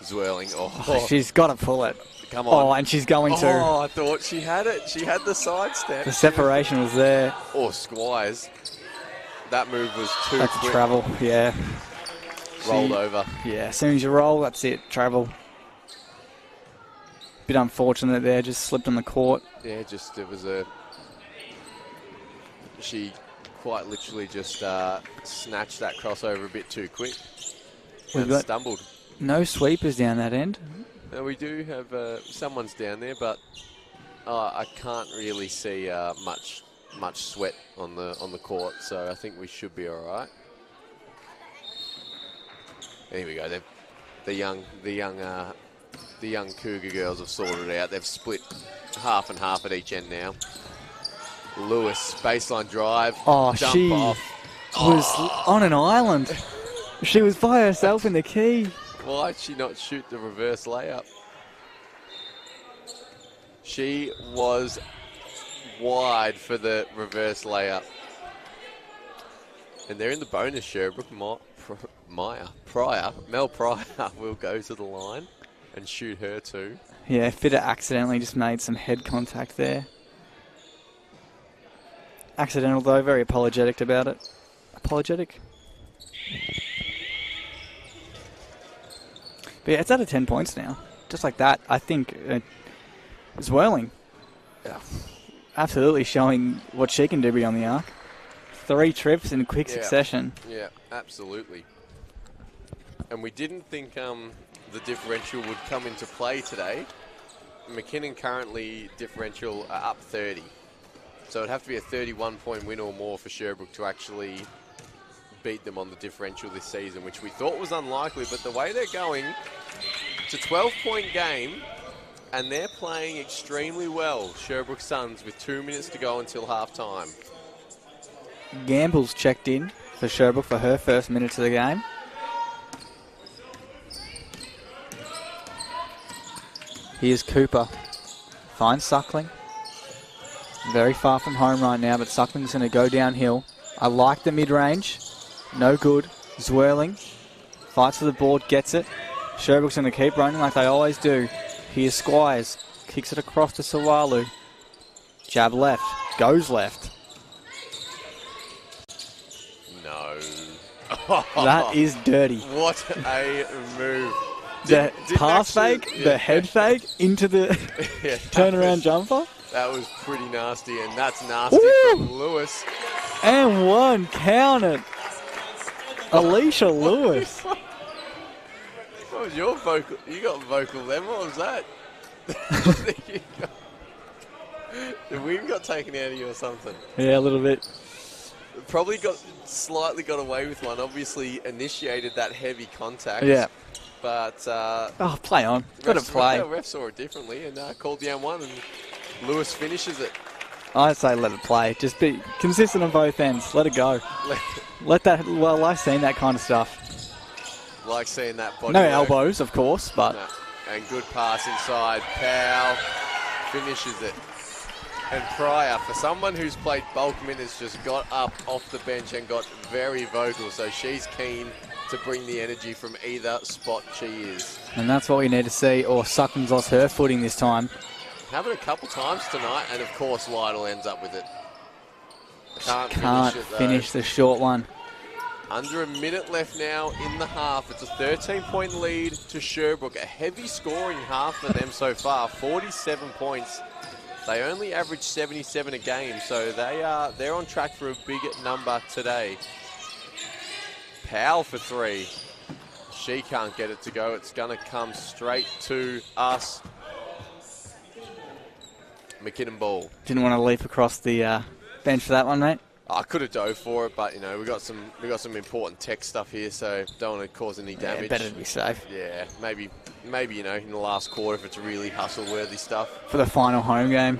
Zwirling. Oh, she's got to pull it. Come on. Oh, and she's going to. Oh, I thought she had it. She had the sidestep. The separation was there. Or Squires. That move was too That's quick. travel, yeah. Rolled over. Yeah, as soon as you roll, that's it. Travel. Bit unfortunate there, just slipped on the court. Yeah, just it was a... She quite literally just snatched that crossover a bit too quick. We've and stumbled. No sweepers down that end. Now we do have someone's down there, but I can't really see much sweat on the court, so I think we should be all right. There we go. The young Cougar girls have sorted it out. They've split half and half at each end now. Lewis, baseline drive. Oh, jump she off. was on an island. She was by herself in the key. Why did she not shoot the reverse layup? She was wide for the reverse layup. And they're in the bonus. Sherbrook, Mel Pryor will go to the line and shoot her too. Yeah, Fitter accidentally just made some head contact there. Accidental though, very apologetic about it. Apologetic? But yeah, it's out of 10 points now. Just like that, I think Zwirling. Absolutely showing what she can do beyond the arc. 3 trips in quick succession. Yeah, absolutely. And we didn't think the differential would come into play today. McKinnon currently differential up 30. So it'd have to be a 31-point win or more for Sherbrooke to actually beat them on the differential this season, which we thought was unlikely. But the way they're going, it's a 12-point game, and they're playing extremely well, Sherbrooke Suns, with 2 minutes to go until half-time. Gamble's checked in for Sherbrooke for her first minutes of the game. Here's Cooper. Finds Suckling. Very far from home right now, but Suckling's going to go downhill. I like the mid-range. No good. Zwirling. Fights for the board, gets it. Sherbrooke's going to keep running like they always do. Here's Squires. Kicks it across to Sawalu. Jab left. Goes left. No. That is dirty. What a move. The pass fake, the head fake into the turnaround jumper. That was pretty nasty, and that's nasty from Lewis. And one, count it. Alicia Lewis. What was your vocal? You got vocal then. What was that? The wind got taken out of you or something? Yeah, a little bit. Probably slightly got away with one. Obviously initiated that heavy contact. Yeah. But play on. Got to play. The ref saw it differently and called down one, and Lewis finishes it. I'd say let it play. Just be consistent on both ends. Let it go. Let that. Well, I've seen that kind of stuff. Like seeing that body. No work. elbows, of course, but. No. And good pass inside. Powell finishes it. And Pryor, for someone who's played bulk minutes, just got up off the bench and got very vocal. So she's keen to bring the energy from either spot she is. And that's what we need to see, or Suckling's lost her footing this time. Have it a couple times tonight, and of course Lytle ends up with it. Can't finish the short one. Under a minute left now in the half. It's a 13-point lead to Sherbrook. A heavy scoring half for them so far, 47 points. They only average 77 a game, so they're on track for a big number today. Powell for 3. She can't get it to go. It's going to come straight to us. McKinnon ball. Didn't want to leap across the bench for that one, mate. I could have dove for it, but you know we got some important tech stuff here, so don't want to cause any damage. Yeah, better to be safe. Yeah, maybe you know in the last quarter if it's really hustle-worthy stuff for the final home game.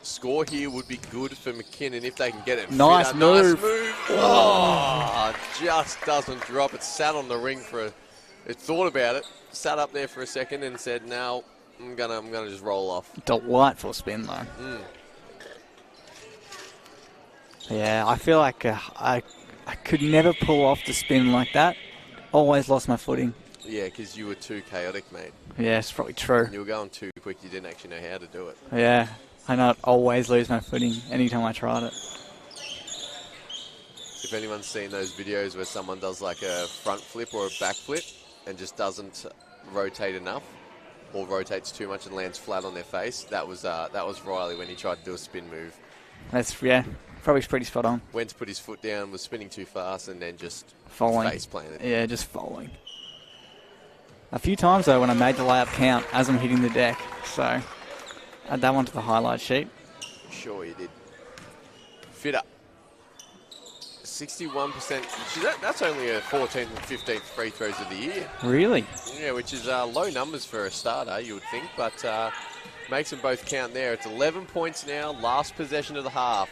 Score here would be good for McKinnon if they can get it. Nice move. Oh, just doesn't drop. It sat on the ring it thought about it, sat up there for a second, and said, "No, I'm gonna just roll off." Delightful spin though. Yeah, I feel like I could never pull off the spin like that. Always lost my footing. Yeah, because you were too chaotic, mate. Yeah, it's probably true. You were going too quick. You didn't actually know how to do it. Yeah, I know I'd always lose my footing anytime I tried it. If anyone's seen those videos where someone does like a front flip or a back flip and just doesn't rotate enough or rotates too much and lands flat on their face, that was Riley when he tried to do a spin move. That's, probably pretty spot on. Went to put his foot down, was spinning too fast, and then just Falling. face planted. Yeah, just falling. A few times, though, when I made the layup count as I'm hitting the deck. So, add that one to the highlight sheet. Sure you did. Fitter. 61%. That's only a 14th and 15th free throws of the year. Really? Yeah, which is low numbers for a starter, you would think, but makes them both count there. It's 11 points now, last possession of the half.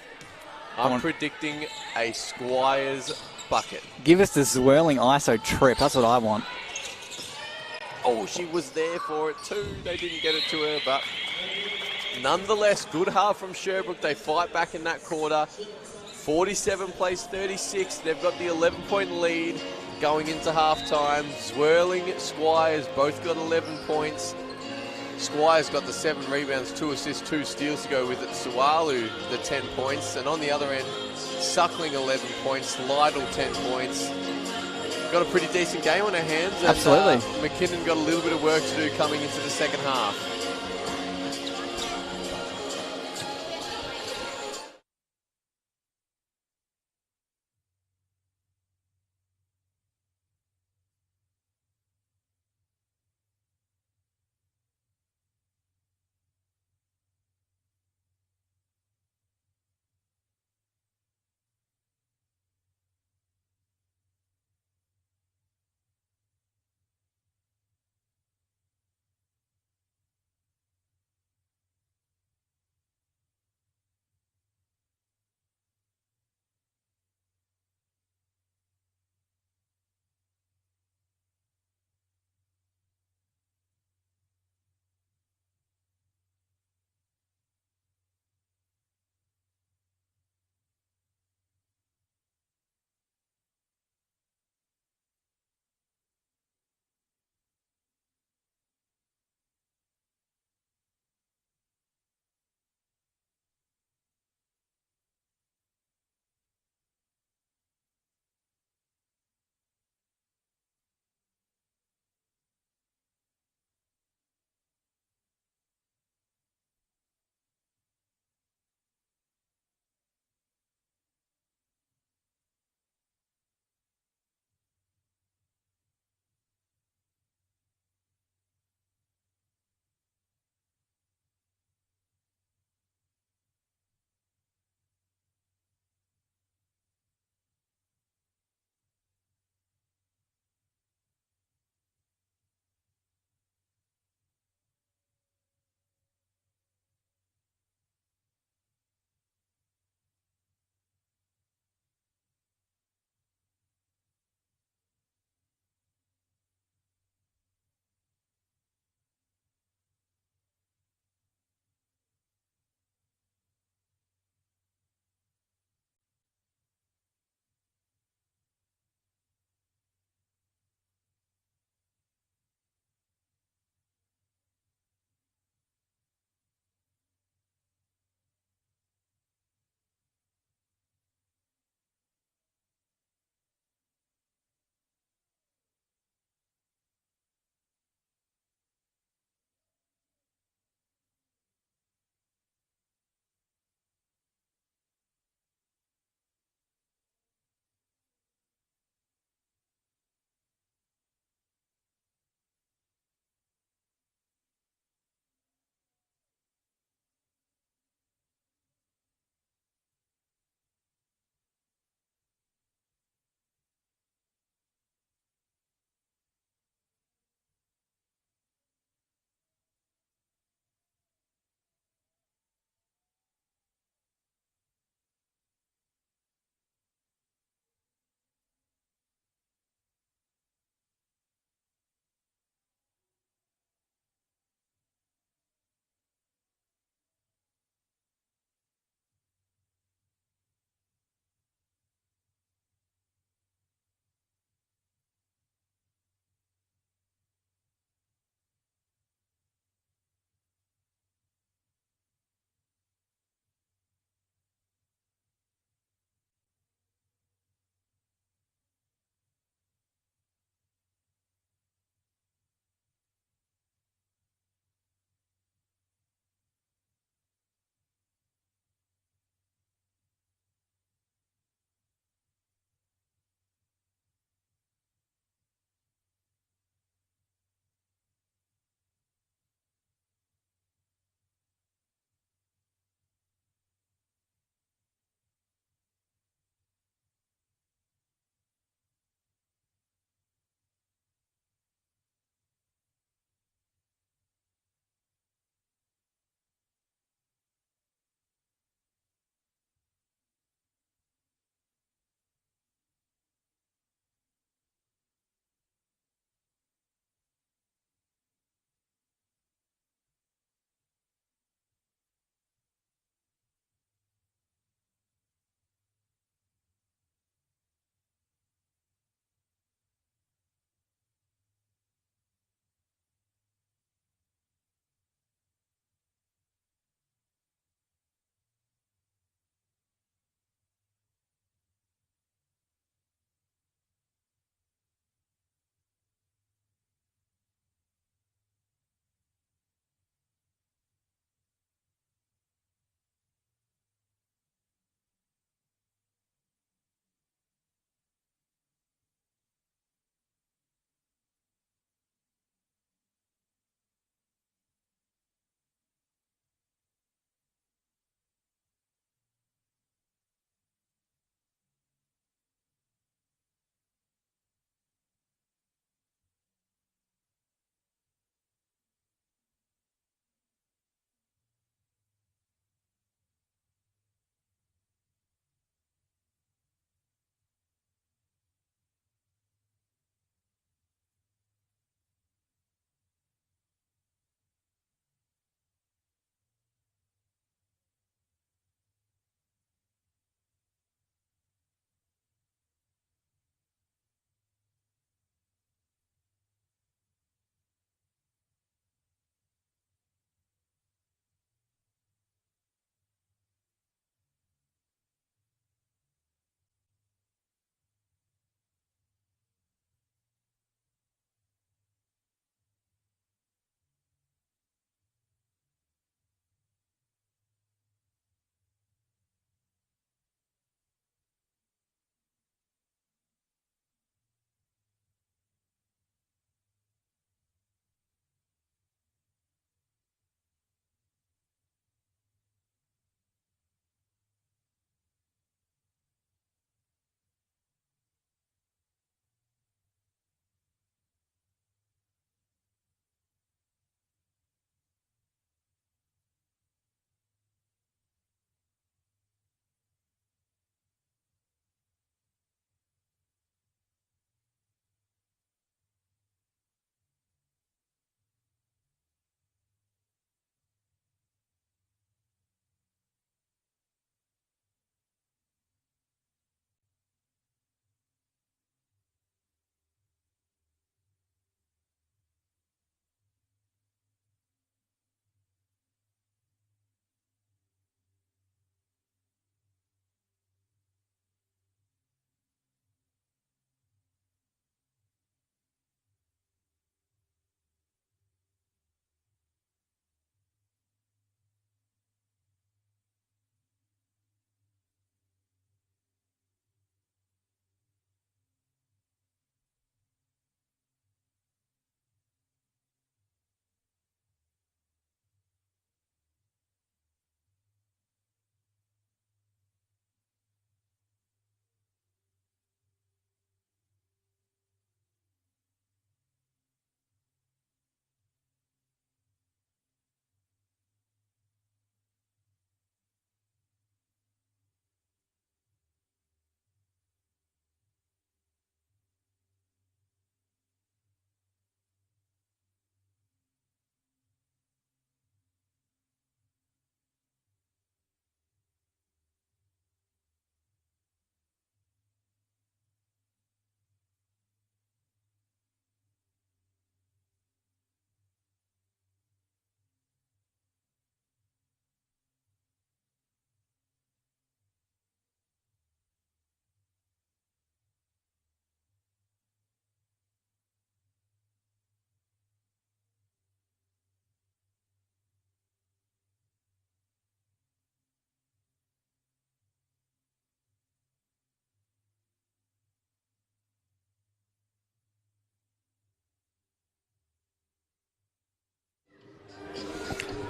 I'm predicting a Squires bucket. Give us the swirling ISO trip. That's what I want. Oh, she was there for it too. They didn't get it to her, but nonetheless, good half from Sherbrook. They fight back in that quarter. 47 plays 36. They've got the 11-point lead going into halftime. Swirling, Squires both got 11 points. Squires got the 7 rebounds, 2 assists, 2 steals to go with it. Sualu, the 10 points. And on the other end, Suckling, 11 points. Lytle, 10 points. Got a pretty decent game on our hands. And, absolutely. McKinnon got a little bit of work to do coming into the second half.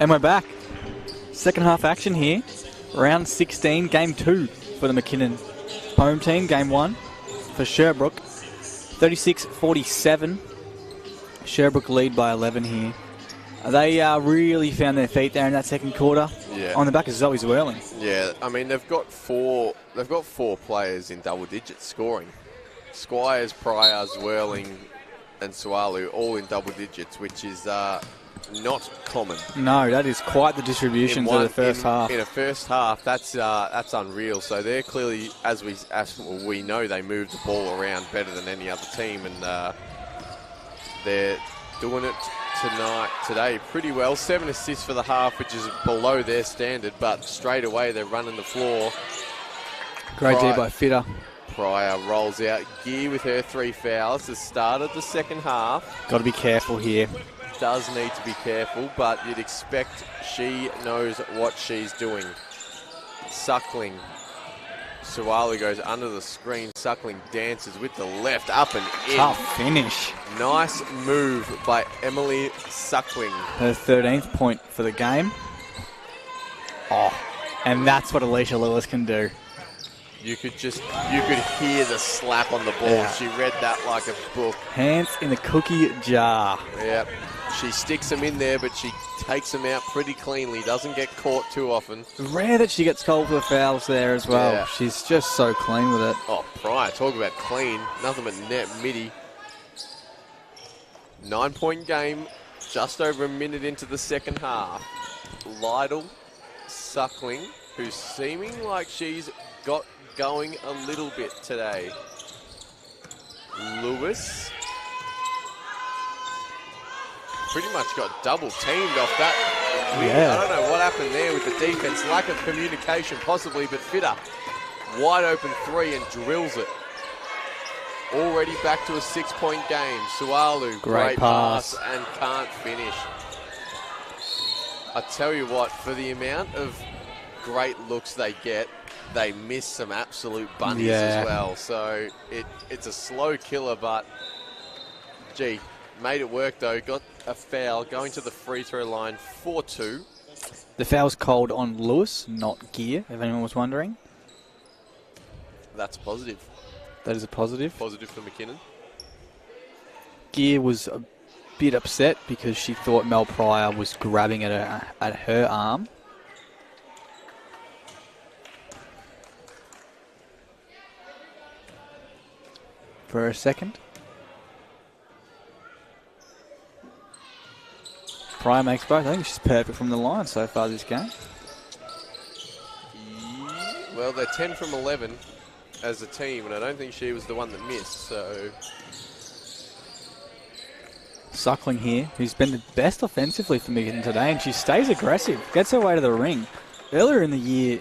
And we're back. Second half action here. Round 16, game 2 for the McKinnon home team. Game 1 for Sherbrook. 36-47. Sherbrooke lead by 11 here. They really found their feet there in that second quarter. Yeah. On the back of Zoe Zwirling. Yeah, I mean they've got four players in double digits scoring. Squires, Pryor, Zwirling, and Sualu all in double digits, which is not common. No, that is quite the distribution for the first half. In a first half, that's unreal. So they're clearly, as we know, they move the ball around better than any other team, and they're doing it today pretty well. 7 assists for the half, which is below their standard, but straight away they're running the floor. Great D by Fitter. Pryor rolls out. Gear with her 3 fouls. The start of the second half. Got to be careful here. Does need to be careful, but you'd expect she knows what she's doing. Suckling. Sualu goes under the screen. Suckling dances with the left, up and in. Tough finish. Nice move by Emily Suckling. Her 13th point for the game. Oh, and that's what Alicia Lewis can do. You could hear the slap on the ball. Yeah. She read that like a book. Hands in the cookie jar. Yep. She sticks them in there, but she takes them out pretty cleanly. Doesn't get caught too often. Rare that she gets called for fouls there as well. Yeah. She's just so clean with it. Oh, Pryor, talk about clean. Nothing but net midi. 9-point game, just over a minute into the second half. Lytle, Suckling, who's seeming like she's got going a little bit today. Lewis pretty much got double teamed off that. Yeah. I don't know what happened there with the defense. Lack of communication possibly, but Fitter. Wide open 3 and drills it. Already back to a 6-point game. Sualu, great pass and can't finish. I tell you what, for the amount of great looks they get, they miss some absolute bunnies as well. So it's a slow killer, but gee, made it work though. Got a foul going to the free throw line 4-2. The foul's called on Lewis, not Gear, if anyone was wondering. That's positive. That is a positive. Positive for McKinnon. Gear was a bit upset because she thought Mel Pryor was grabbing at her arm. For a second. Pryor makes both. I think she's perfect from the line so far this game. Well, they're 10 from 11 as a team, and I don't think she was the one that missed, so... Suckling here, who's been the best offensively for McKinnon today, and she stays aggressive, gets her way to the ring. Earlier in the year,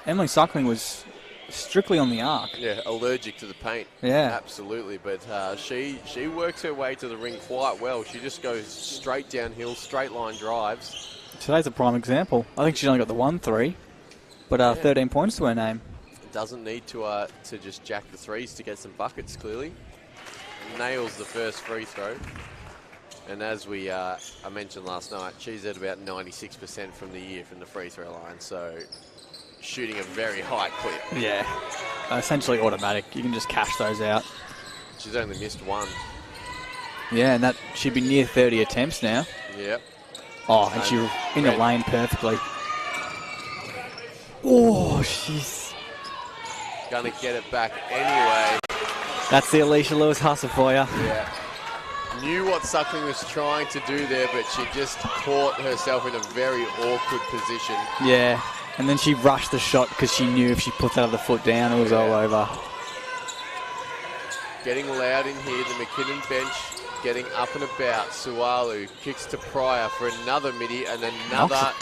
Emily Suckling was strictly on the arc. Yeah, allergic to the paint. Yeah. Absolutely, but she works her way to the ring quite well. She just goes straight downhill, straight line drives. Today's a prime example. I think she's only got the 1-3, but 13 points to her name. Doesn't need to just jack the threes to get some buckets, clearly. Nails the first free throw. And as I mentioned last night, she's at about 96% from the year from the free throw line, so shooting a very high clip. Yeah, essentially automatic. You can just cash those out. She's only missed 1. Yeah, and that should be near 30 attempts now. Yep. Oh, and she in the lane perfectly. Oh, she's gonna get it back anyway. That's the Alicia Lewis hustle for you. Yeah. Knew what Suckling was trying to do there, but she just caught herself in a very awkward position. Yeah, and then she rushed the shot because she knew if she put that other foot down, it was all over. Getting loud in here, the McKinnon bench getting up and about. Sualu kicks to Pryor for another midi and another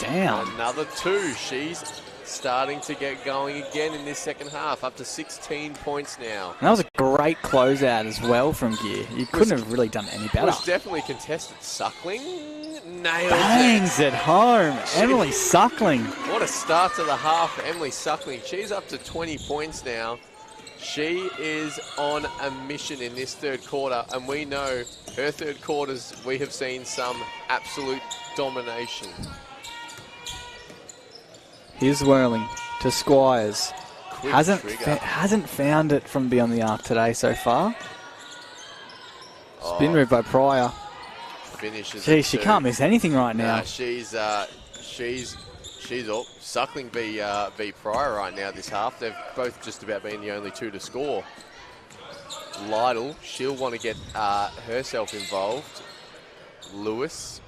2. She's starting to get going again in this second half, up to 16 points now. And that was a great closeout as well from Gear. You couldn't have really done any better. It was definitely contested. Suckling nails Bangs it home. Emily Suckling. What a start to the half for Emily Suckling. She's up to 20 points now. She is on a mission in this third quarter, and we know her third quarters, we have seen some absolute domination. Here's Whirling to Squires. Quick Hasn't found it from beyond the arc today so far. Spin move by Pryor. Finishes. Gee, she can't miss anything right now. She's all Suckling v Pryor right now this half. They've both just about been the only two to score. Lytle, she'll want to get herself involved. Lewis.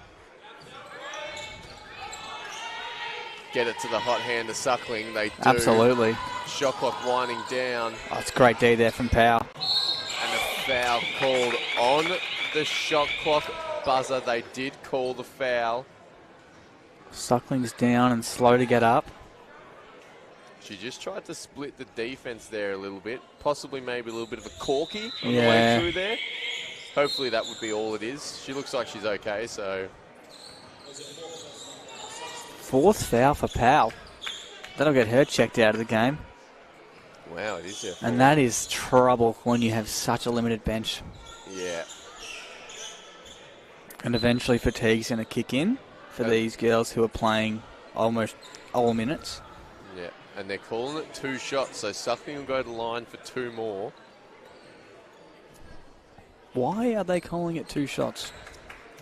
Get it to the hot hand of Suckling. They do. Absolutely. Shot clock winding down. Oh, it's a great D there from Powell. And a foul called on the shot clock buzzer. They did call the foul. Suckling's down and slow to get up. She just tried to split the defense there a little bit. Possibly maybe a little bit of a corky on the way through there. Hopefully that would be all it is. She looks like she's okay, so. Fourth foul for Powell. That'll get her checked out of the game. Wow, it is her fault. And that is trouble when you have such a limited bench. Yeah. And eventually fatigue's going to kick in for these girls who are playing almost all minutes. Yeah, and they're calling it 2 shots, so Suckling will go to the line for 2 more. Why are they calling it 2 shots?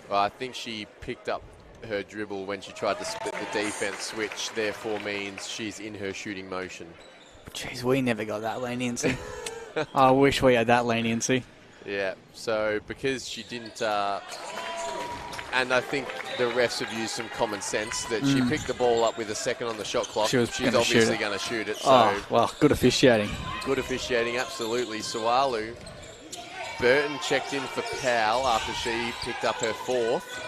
Well, I think she picked up her dribble when she tried to split the defense, which therefore means she's in her shooting motion. Jeez, we never got that leniency. I wish we had that leniency. Yeah, so because she didn't, and I think the refs have used some common sense that she picked the ball up with a second on the shot clock. She's obviously going to shoot it. So oh, well, good officiating. Good officiating, absolutely. Sualu. Burton checked in for Powell after she picked up her 4th.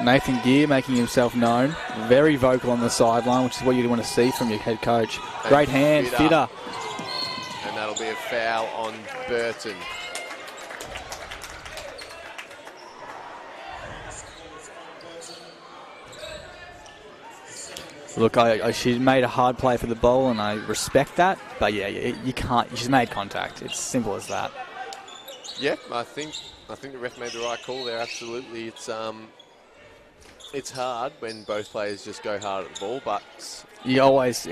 Nathan Gear making himself known. Very vocal on the sideline, which is what you'd want to see from your head coach. Great hand, fitter. And that'll be a foul on Burton. Look, she made a hard play for the ball, and I respect that. But yeah, you can't. She's made contact. It's simple as that. Yeah, I think the ref made the right call there. Absolutely, it's hard when both players just go hard at the ball, but you always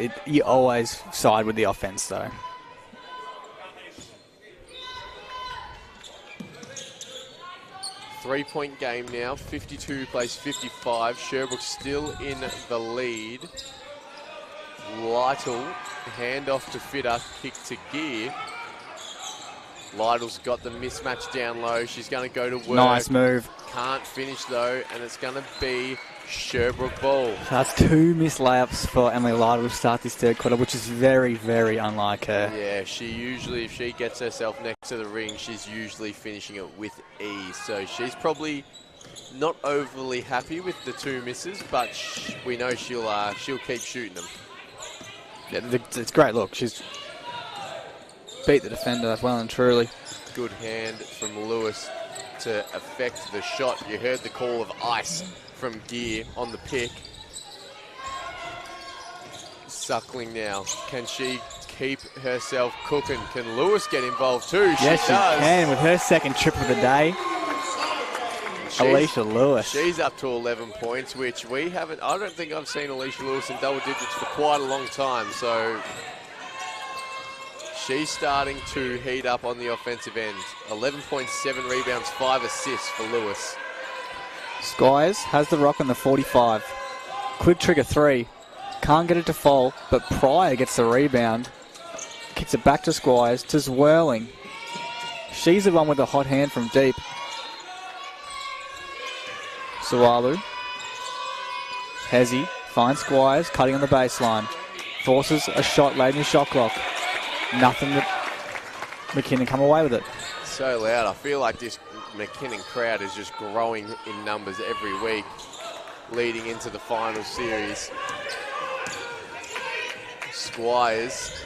side with the offense, though. Three-point game now, 52 plays 55. Sherbrook still in the lead. Lytle, handoff to Fitter, kick to Gear. Lytle's got the mismatch down low. She's going to go to work. Nice move. Can't finish, though, and it's going to be Sherbrook ball. That's 2 missed layups for Emily Lytle to start this third quarter, which is very, very unlike her. Yeah, she usually, if she gets herself next to the ring, she's usually finishing it with ease. So she's probably not overly happy with the 2 misses, but we know she'll keep shooting them. Yeah, it's a great look. She's beat the defender well and truly. Good hand from Lewis to affect the shot. You heard the call of ice from Gear on the pick. Suckling now. Can she keep herself cooking? Can Lewis get involved too? Yes, she can with her second trip of the day. Alicia Lewis. She's up to 11 points, which we haven't. I don't think I've seen Alicia Lewis in double digits for quite a long time. So she's starting to heat up on the offensive end. 11.7 rebounds, 5 assists for Lewis. Squires has the rock on the 45. Quick trigger 3. Can't get it to fall, but Pryor gets the rebound. Kicks it back to Squires, to Zwirling. She's the one with the hot hand from deep. Sualu. Hezzy finds Squires, cutting on the baseline. Forces a shot late in the shot clock. Nothing that McKinnon come away with it. So loud. I feel like this McKinnon crowd is just growing in numbers every week leading into the final series. Squires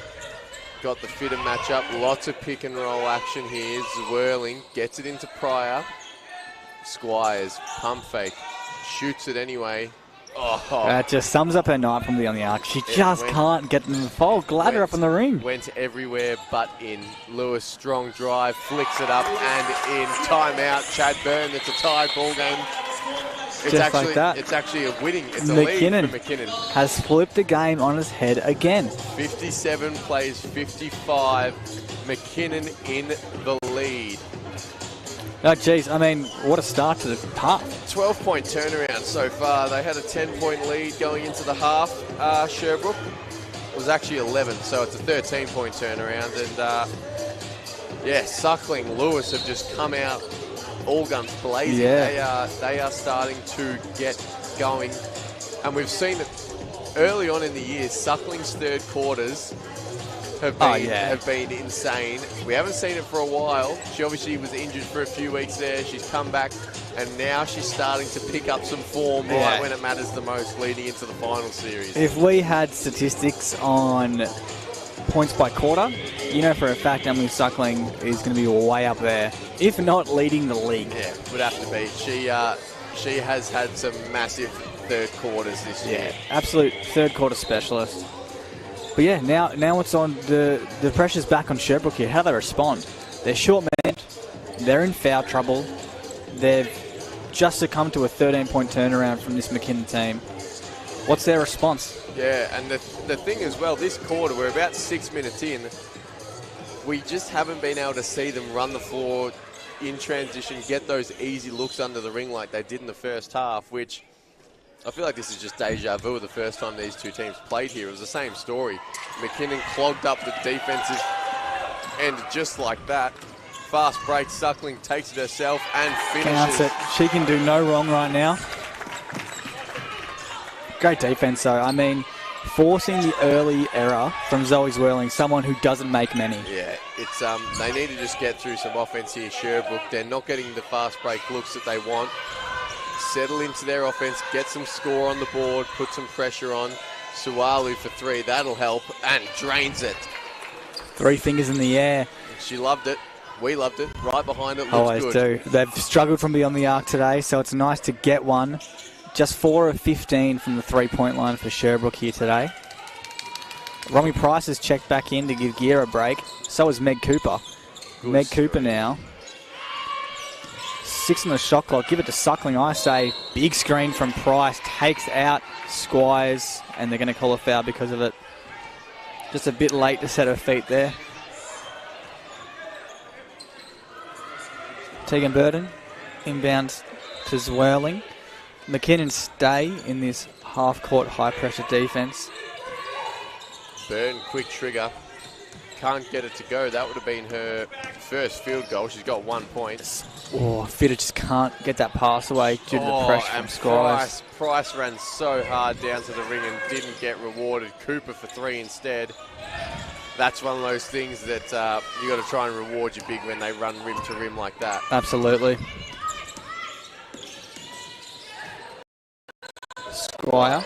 got the fitter matchup. Lots of pick and roll action here. Zwirling gets it into Pryor. Squires, pump fake, shoots it anyway. Oh. That just sums up her night from beyond the arc. She just can't get in the fold. Glad her up in the ring. Went everywhere but in. Lewis, strong drive, flicks it up and in. Timeout, Chad Byrne. It's a tied ball game. It's just actually, like that. It's actually a winning. It's a lead for McKinnon. Has flipped the game on his head again. 57 plays 55. McKinnon in the lead. Oh, geez. I mean, what a start to the half. 12-point turnaround so far. They had a 10-point lead going into the half. Sherbrooke was actually 11, so it's a 13-point turnaround. And, yeah, Suckling, Lewis have just come out all guns blazing. Yeah. They are starting to get going. And we've seen it early on in the year. Suckling's third quarters have been insane. We haven't seen it for a while. She obviously was injured for a few weeks there. She's come back, and now she's starting to pick up some form right when it matters the most, leading into the final series. If we had statistics on points by quarter, you know for a fact Emily Suckling is going to be way up there, if not leading the league. Yeah, would have to be. She has had some massive third quarters this year. Absolute third quarter specialist. But yeah, now it's on the pressure's back on Sherbrook here. How they respond? They're short-manned. They're in foul trouble. They've just succumbed to a 13-point turnaround from this McKinnon team. What's their response? Yeah, and the thing as well, this quarter, we're about 6 minutes in. We just haven't been able to see them run the floor in transition, get those easy looks under the ring like they did in the first half, which I feel like this is just deja vu of the first time these two teams played here. It was the same story. McKinnon clogged up the defensive end just like that. Fast break, Suckling takes it herself and finishes. Counts it. She can do no wrong right now. Great defense, though. I mean, forcing the early error from Zoe Zwirling, someone who doesn't make many. Yeah, it's they need to just get through some offense here, Sherbrooke. They're not getting the fast break looks that they want. Settle into their offense, get some score on the board, put some pressure on. Sualu for three, that'll help, and drains it. 3 fingers in the air. She loved it. We loved it. Right behind it, looks Always good. do. They've struggled from beyond the arc today, so it's nice to get one. Just 4 of 15 from the 3-point line for Sherbrook here today. Romy Price has checked back in to give Gear a break. So is Meg Cooper. Good Meg story. Cooper now. 6 on the shot clock. Give it to Suckling, I say. Big screen from Price. Takes out Squires, and they're going to call a foul because of it. Just a bit late to set her feet there. Tegan Burden inbounds to Zwirling. McKinnon stay in this half-court high-pressure defence. Burn, quick trigger. Can't get it to go. That would have been her first field goal. She's got 1 point. Oh, Fitter just can't get that pass away due to the pressure from Squires. Price ran so hard down to the ring and didn't get rewarded. Cooper for 3 instead. That's one of those things that you got to try and reward your big when they run rim to rim like that. Absolutely. Squire.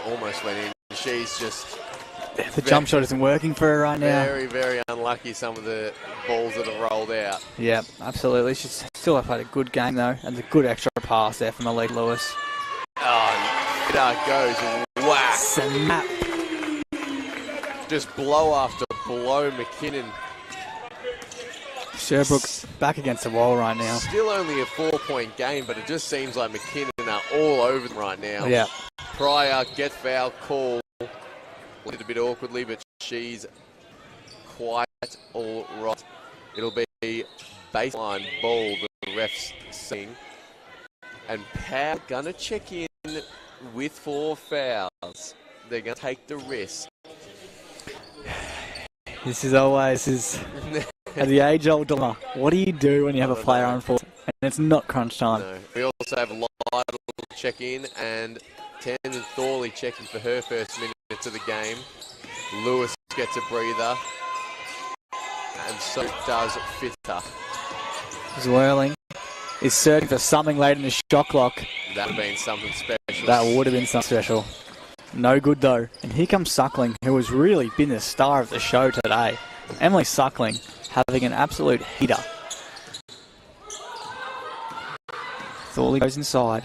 Almost went in. She's just... The jump shot isn't working for her right now. Very, very unlucky, some of the balls that have rolled out. Yeah, absolutely. She's still have had a good game, though, and a good extra pass there from Elite Lewis. Oh, it goes whack. Snap. Just blow after blow, McKinnon. Sherbrook back against the wall right now. Still only a 4-point game, but it just seems like McKinnon are all over them right now. Yeah. Pryor, get foul, call. A little bit awkwardly, but she's quite all right. It'll be baseline ball, the refs sing. And Power gonna check in with 4 fouls. They're gonna take the risk. This is always the age-old dilemma. What do you do when you have a player on 4 and it's not crunch time? No. We also have Lytle check in and Tenzin Thorley checking for her first minutes of the game. Lewis gets a breather, and so does Fitter. Zwirling is searching for something late in the shot clock. That would have been something special. That would have been something special. No good though. And here comes Suckling, who has really been the star of the show today. Emily Suckling having an absolute heater. Thorley goes inside.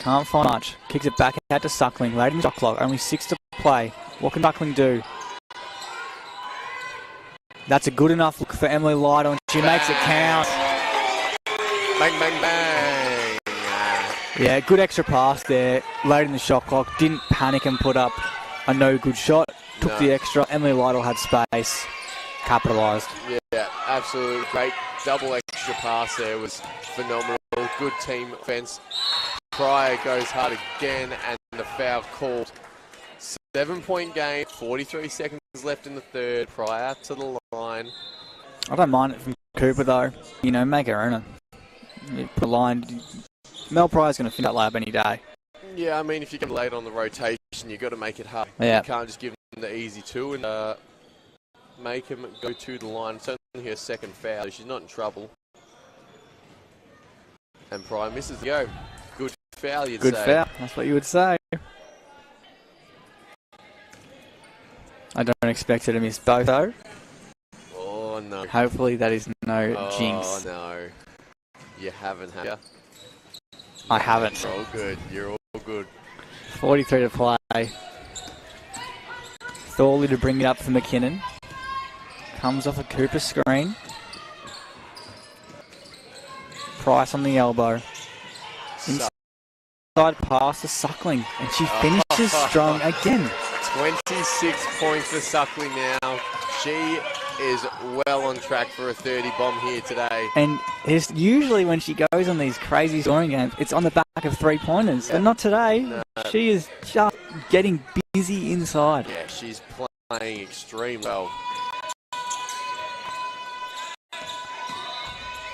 Can't find much. Kicks it back out to Suckling. Late in the shot clock. Only 6 to play. What can Suckling do? That's a good enough look for Emily Lytle, and she makes it count. Bang, bang, bang. Yeah, good extra pass there. Late in the shot clock. Didn't panic and put up a no good shot. Took the extra. Emily Lytle had space. Capitalised. Yeah, absolutely great. Double extra pass there was phenomenal. Good team offence. Pryor goes hard again, and the foul called. 7-point game, 43 seconds left in the third. Pryor to the line. I don't mind it from Cooper, though. You know, make her own it. You put a line. Mel Pryor's going to finish that lab any day. Yeah, I mean, if you get late on the rotation, you've got to make it hard. Yeah. You can't just give them the easy two and make him go to the line. It's only her second foul, so she's not in trouble. And Pryor misses the go. Good foul, you'd say. Good foul, that's what you would say. I don't expect her to miss both, though. Oh, no. Hopefully that is no jinx. Oh, no. You haven't, have you? I haven't. You're all good. You're all good. 43 to play. Thorley to bring it up for McKinnon. Comes off a Cooper screen. Price on the elbow. Inside pass to Suckling. And she finishes strong again. 26 points for Suckling now. She is well on track for a 30 bomb here today. And it's usually when she goes on these crazy scoring games, it's on the back of 3-pointers. But not today. No. She is just getting busy inside. Yeah, she's playing extremely well.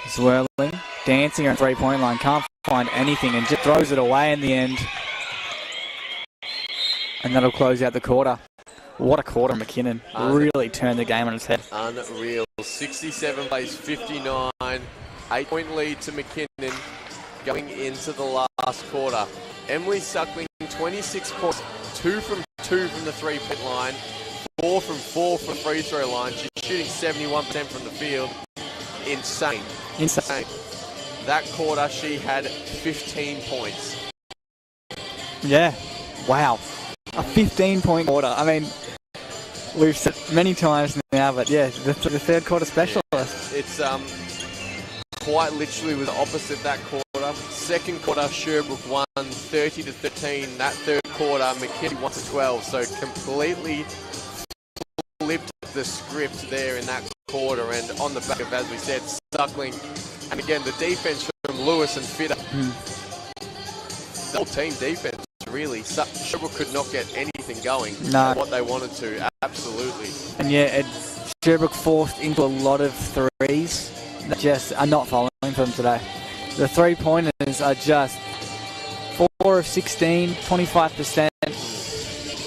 Swirling, dancing on 3-point line, can't find anything and just throws it away in the end. And that'll close out the quarter. What a quarter, McKinnon. Really turned the game on its head. Unreal. 67 plays 59. 8-point lead to McKinnon going into the last quarter. Emily Suckling, 26 points. 2 from 2 from the 3-point line. 4 from 4 from the free throw line. She's shooting 71% from the field. Insane. That quarter, she had 15 points. Yeah. Wow. A 15-point quarter. I mean, we've said many times now, but yeah, the third quarter specialist. Yeah, it's quite literally was opposite that quarter. Second quarter, Sherbrook won 30 to 13. That third quarter, McKinnon won to 12. So completely flipped the script there in that quarter. And on the back of, as we said, Suckling. And again, the defense from Lewis and Fitter. The whole team defense. Really, Sherbrook could not get anything going. No. What they wanted to, absolutely. And yeah, Sherbrook forced into a lot of threes that just are not following for them today. The 3-pointers are just 4 of 16, 25%.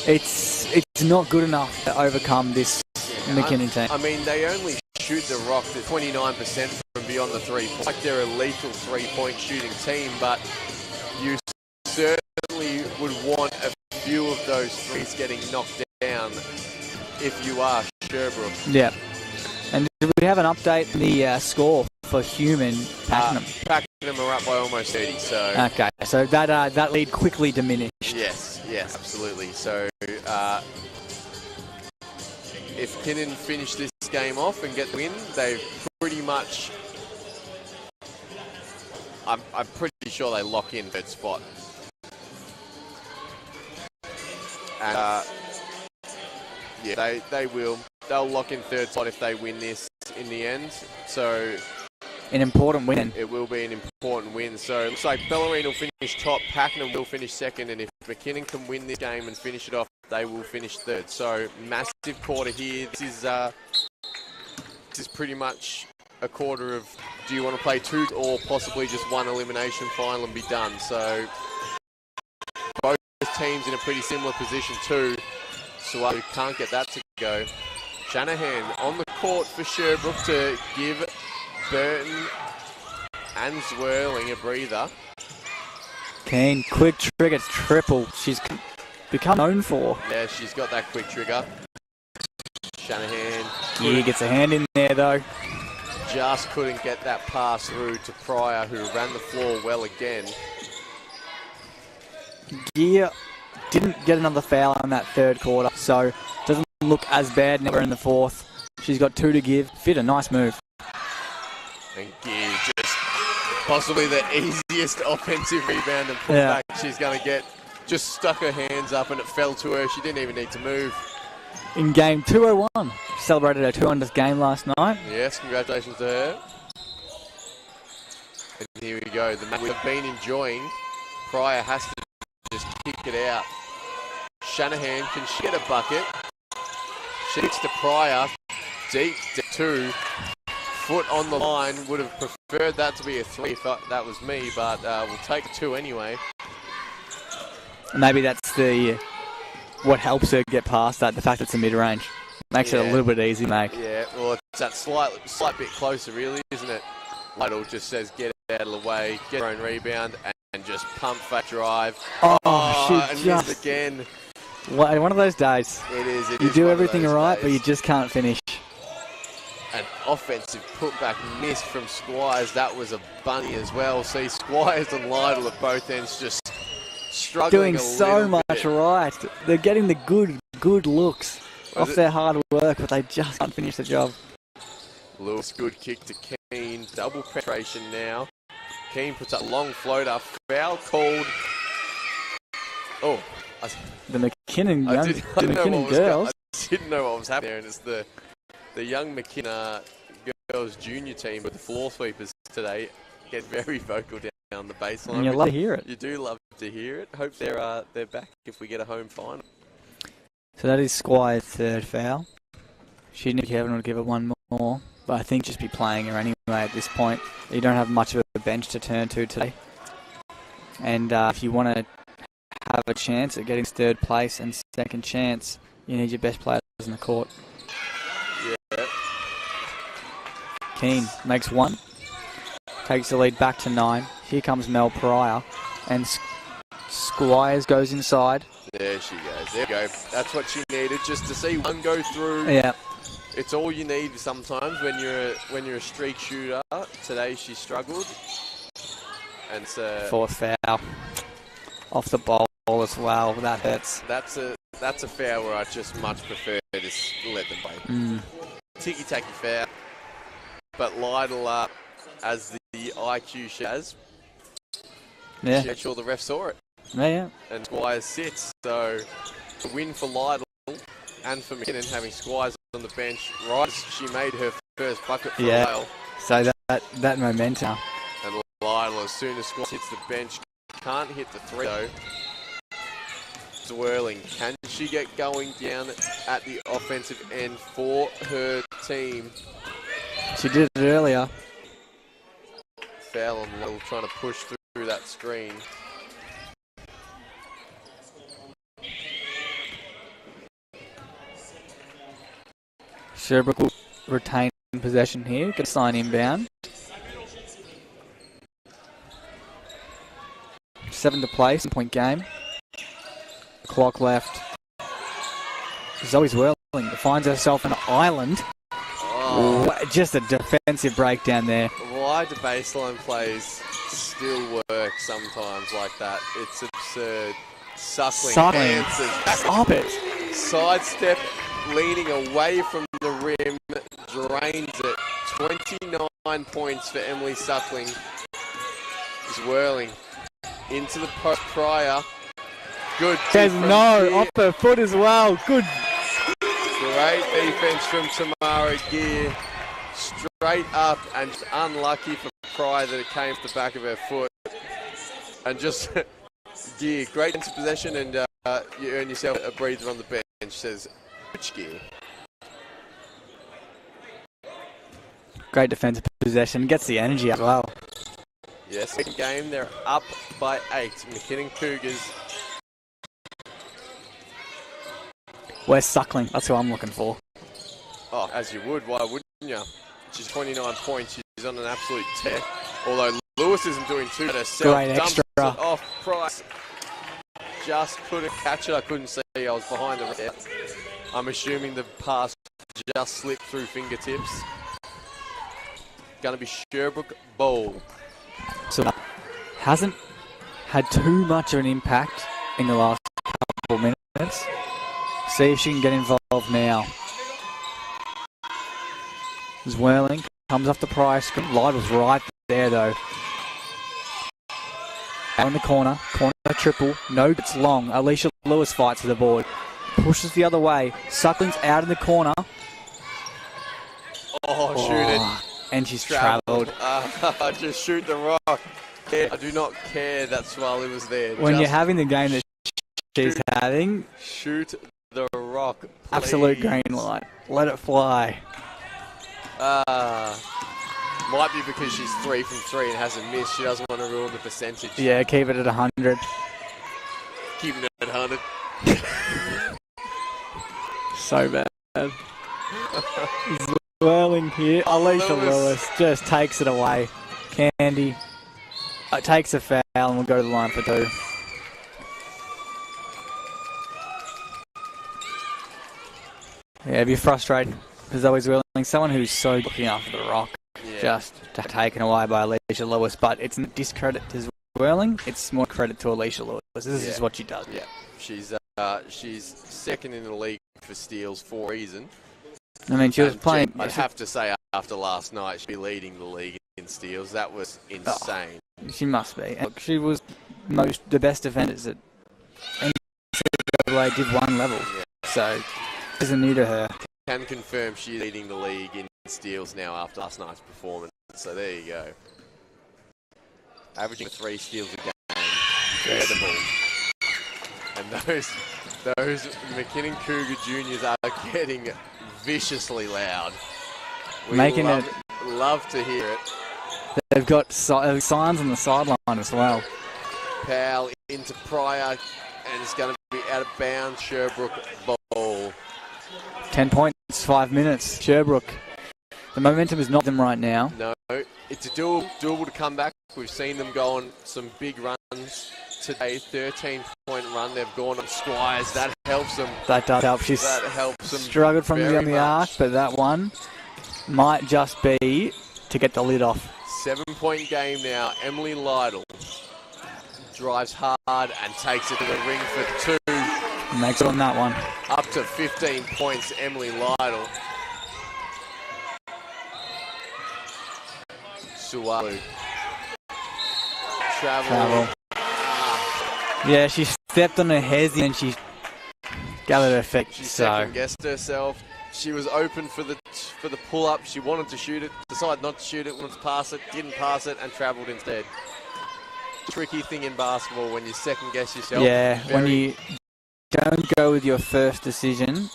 It's not good enough to overcome this McKinnon team. I mean, they only shoot the rock to 29% from beyond the 3-point. Like they're a lethal 3-point shooting team, but you certainly would want a few of those threes getting knocked down if you are Sherbrook. Yeah. And do we have an update on the score for Human Pakenham? Pakenham are up by almost 30, so... Okay, so that lead quickly diminished. Yes, absolutely. So if Kinnan finish this game off and get the win, they've pretty much... I'm pretty sure they lock in third spot. And yeah, they will. They'll lock in third spot if they win this in the end. So an important win. It will be an important win. So it looks like Bellarine will finish top, Pakenham will finish second, and if McKinnon can win this game and finish it off, they will finish third. So massive quarter here. This is pretty much a quarter of, do you want to play 2 or possibly just 1 elimination final and be done? So both teams in a pretty similar position too. So we can't get that to go. Shanahan on the court for Sherbrooke to give Burton and Zwirling a breather. Keen, quick trigger triple. She's become known for. Yeah, she's got that quick trigger. Shanahan. Yeah, gets a hand in there though. Just couldn't get that pass through to Pryor, who ran the floor well again. Gear didn't get another foul in that third quarter, so doesn't look as bad now we're in the fourth. She's got 2 to give. Fit a nice move. And Gear just possibly the easiest offensive rebound and putback she's going to get. Just stuck her hands up and it fell to her. She didn't even need to move. In game 201. She celebrated her 200th game last night. Yes, congratulations to her. And here we go. The match we've been enjoying. Pryor has to just kick it out. Shanahan, can she get a bucket? She kicks to Pryor. Deep to 2. Foot on the line. Would have preferred that to be a 3 if that was me, but we'll take 2 anyway. Maybe that's what helps her get past that, the fact it's a mid-range. Makes it a little bit easy, mate. Yeah, well, it's that slight bit closer, really, isn't it? Lytle just says get it out of the way, get her own rebound, and just pump fake drive. She and just... missed again. One of those days. It is. You do everything right, but you just can't finish. An offensive putback miss from Squires. That was a bunny as well. See, Squires and Lytle at both ends just struggling doing so much right. They're getting the good looks off their hard work, but they just can't finish the job. Lewis, good kick to Keane. Double penetration now. Keane puts up long floater. Foul called. Oh. The McKinnon girls. I didn't know what was happening there, and it's the young McKinnon girls junior team with the floor sweepers today get very vocal down the baseline. And you love to hear it. You do love to hear it. Hope they're back if we get a home final. So that is Squire's third foul. She didn't have to give it one more, but I think just be playing her anyway at this point. You don't have much of a bench to turn to today. And if you want to have a chance at getting third place and second chance, you need your best players in the court. Yeah. Keane makes 1. Takes the lead back to 9. Here comes Mel Pryor. And Squires goes inside. There she goes. There you go. That's what she needed, just to see one go through. Yeah. It's all you need sometimes when you're a streak shooter. Today she struggled. And fourth foul. Off the ball as well. That hurts. That's a foul where I just much prefer to let them play. Ticky-tacky foul. But Lytle, as the IQ she has, she made sure the ref saw it. Yeah. And Squires sits. So a win for Lytle and for McKinnon, having Squires on the bench. Right, she made her first bucket for a while. So that momentum. And Lytle, as soon as Squires hits the bench, can't hit the 3 though. Swirling. Can she get going down at the offensive end for her team? She did it earlier. Foul on Lytle, trying to push through that screen. Sherbrook will retain possession here. Get a sign inbound. 7 to play, 7-point game. Clock left. Zoe Swirling finds herself on an island. Just a defensive breakdown there. Why do baseline plays still work sometimes like that? It's absurd. Suckling. Answers. Stop it. Sidestep, leaning away from the rim, drains it. 29 points for Emily Suckling. Swirling into the post. Pryor. Good. Says no, off her foot as well. Good. Great defense from Tamara Gear. Straight up, and just unlucky for Pryor that it came off the back of her foot. And just Gear, great defensive possession, and you earn yourself a breather on the bench. Says, which Gear? Great defensive possession, gets the energy as well. Yes, second game, they're up by 8. McKinnon Cougars. Where's Suckling? That's who I'm looking for. Oh, as you would. Why wouldn't you? She's 29 points. She's on an absolute tear. Although Lewis isn't doing too bad herself. Great extra. Off Price. Just couldn't catch it. I couldn't see. I was behind the red. I'm assuming the pass just slipped through fingertips. Going to be Sherbrook ball. So hasn't had too much of an impact in the last couple minutes. See if she can get involved now. Zwirling comes off the prior screen. Lytle's right there though. Out in the corner triple. No, it's long. Alicia Lewis fights for the board. Pushes the other way. Suckling's out in the corner. Oh, shoot it. And she's travelled. Just shoot the rock. I do not care that Swally was there. When you're having the game that she's having, shoot the rock, please. Absolute green light. Let it fly. Might be because she's 3 from 3 and hasn't missed. She doesn't want to ruin the percentage. Yeah, keep it at 100. Keeping it at 100. So bad. Swirling here. Alicia Lewis just takes it away. Candy takes a foul and we'll go to the line for 2. Yeah, it'd be frustrating because always willing someone who's so looking after the rock, just taken away by Alicia Lewis. But it's a discredit to Zwirling. It's more credit to Alicia Lewis. This is what she does. Yeah, she's second in the league for steals for a reason. I mean, she was playing. I'd have to say after last night, she'd be leading the league in steals. That was insane. She must be. She was the best defenders at NCAA Div 1 level. Yeah. So, isn't new to her. Can confirm she's leading the league in steals now after last night's performance. So there you go. Averaging 3 steals a game. Incredible. And those McKinnon Cougar juniors are getting viciously loud. We love to hear it. They've got signs on the sideline as well. Powell into Pryor, and it's going to be out of bounds. Sherbrook ball. 10 points, 5 minutes. Sherbrook. The momentum is not them right now. No, it's doable to come back. We've seen them go on some big runs today. 13-point run. They've gone on Squires. That helps them. That does help. She's struggled from beyond the arc, but that one might just be to get the lid off. 7-point game now. Emily Lytle drives hard and takes it to the ring for 2. Makes it on that one. Up to 15 points, Emily Lytle. Sualu. Travel. Yeah, she stepped on her hezzy and she gathered her feet. She second-guessed herself. She was open for the pull-up. She wanted to shoot it, decided not to shoot it, wanted to pass it, didn't pass it, and travelled instead. Tricky thing in basketball when you second-guess yourself. Yeah, when you don't go with your first decision,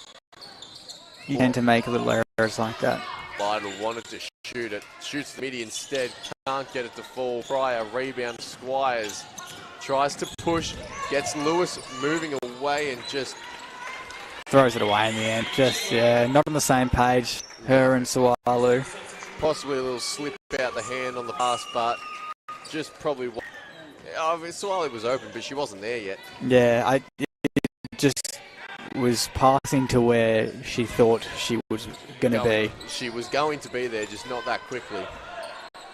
you tend to make a little errors like that. Lytle wanted to shoot it, shoots the midi instead, can't get it to fall. Pryor, rebound, Squires, tries to push, gets Lewis moving away and just throws it away in the end. Just, not on the same page, her and Sualu. Possibly a little slip out the hand on the pass, but just probably... Sualu was open, but she wasn't there yet. Yeah, it just was passing to where she thought she was going to be. She was going to be there, just not that quickly.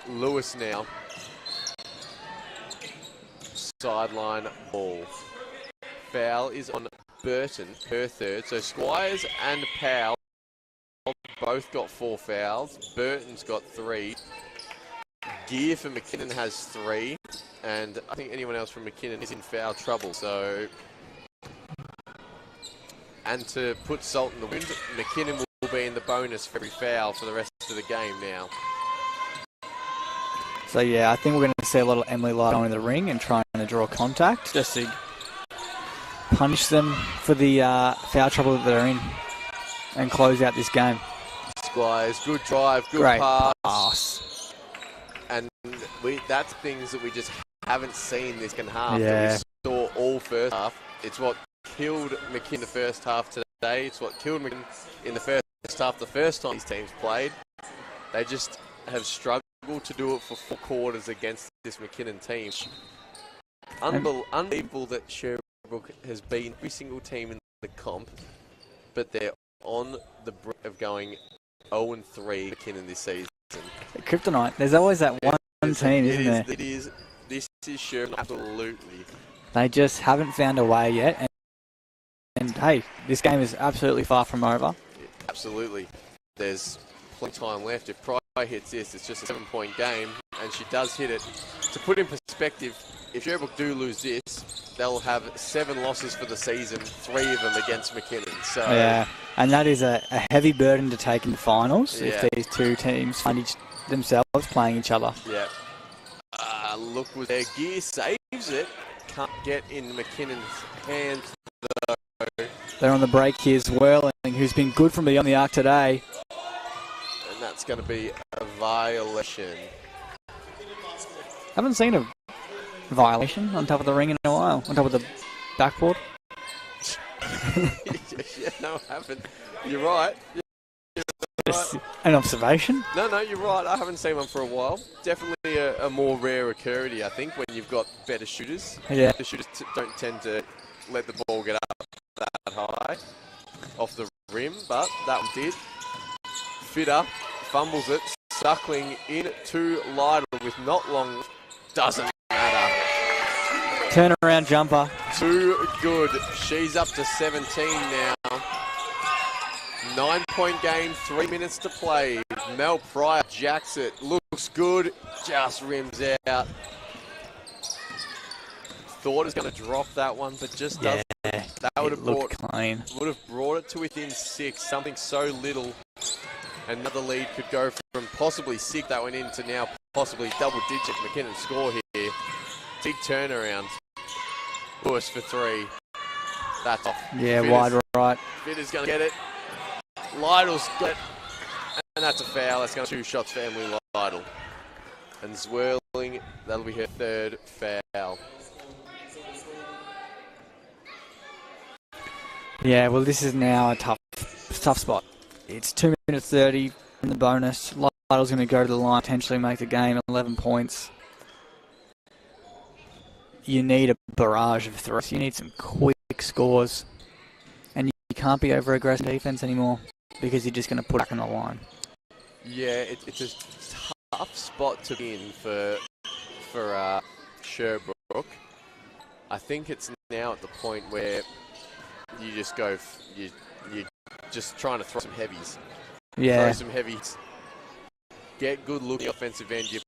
Lewis now. Sideline ball. Foul is on Burton, her third. So Squires and Powell both got 4 fouls. Burton's got 3. Gear for McKinnon has 3. And I think anyone else from McKinnon is in foul trouble. So, and to put salt in the wind, McKinnon will be in the bonus for every foul for the rest of the game now. So yeah, I think we're going to see a lot of Emily Lytle in the ring and trying to draw contact just to punish them for the foul trouble that they're in and close out this game. Squires, good drive, good Great pass. And that's things that we just haven't seen this second half. Yeah. That we saw all first half. It's what killed McKinnon the first half today. It's what killed McKinnon in the first half the first time these teams played. They just have struggled to do it for 4 quarters against this McKinnon team. Unbelievable that Sherbrooke has been every single team in the comp, but they're on the brink of going 0-3 McKinnon this season. Kryptonite. There's always that one team, isn't there? This is Sherbrook, absolutely. They just haven't found a way yet. And hey, this game is absolutely far from over. Absolutely. There's plenty of time left. If Pryor hits this, it's just a 7-point game, and she does hit it. To put in perspective, if Sherbrooke do lose this, they'll have 7 losses for the season, 3 of them against McKinnon. So yeah, and that is a heavy burden to take in the finals if these two teams find themselves playing each other. Yeah. Look, their gear saves it. Can't get in McKinnon's hands, though. They're on the break here, Whirling, who's been good from beyond the arc today. And that's going to be a violation. Haven't seen a violation on top of the ring in a while, on top of the backboard. Yeah, no, I haven't. You're right. Just an observation? No, you're right. I haven't seen one for a while. Definitely a more rare occurrence, I think, when you've got better shooters. Yeah. The shooters don't tend to let the ball get up that high off the rim, but that one did. Fitter fumbles it, suckling in to Lytle with not long. Doesn't matter. Turnaround jumper. Too good. She's up to 17 now. 9-point game, 3 minutes to play. Mel Pryor jacks it. Looks good. Just rims out. Thought it was going to drop that one, but just doesn't. That would have brought it to within 6. Something so little. Another lead could go from possibly 6 that went into now possibly double-digit. McKinnon score here. Big turnaround. Lewis for 3. That's off. Yeah, wide right. Fitter's going to get it. Lytle's got it. And that's a foul. That's going to 2 shots for Emily Lytle. And Zwirling, that'll be her 3rd foul. Yeah, well, this is now a tough spot. It's 2 minutes 30 in the bonus. Lytle's going to go to the line, potentially make the game 11 points. You need a barrage of throws. You need some quick scores. And you can't be over-aggressive defense anymore because you're just going to put it back on the line. Yeah, it's a tough spot to be in for Sherbrook. I think it's now at the point where you just go, you're just trying to throw some heavies. Yeah. Throw some heavies. Get good looking offensive end. You've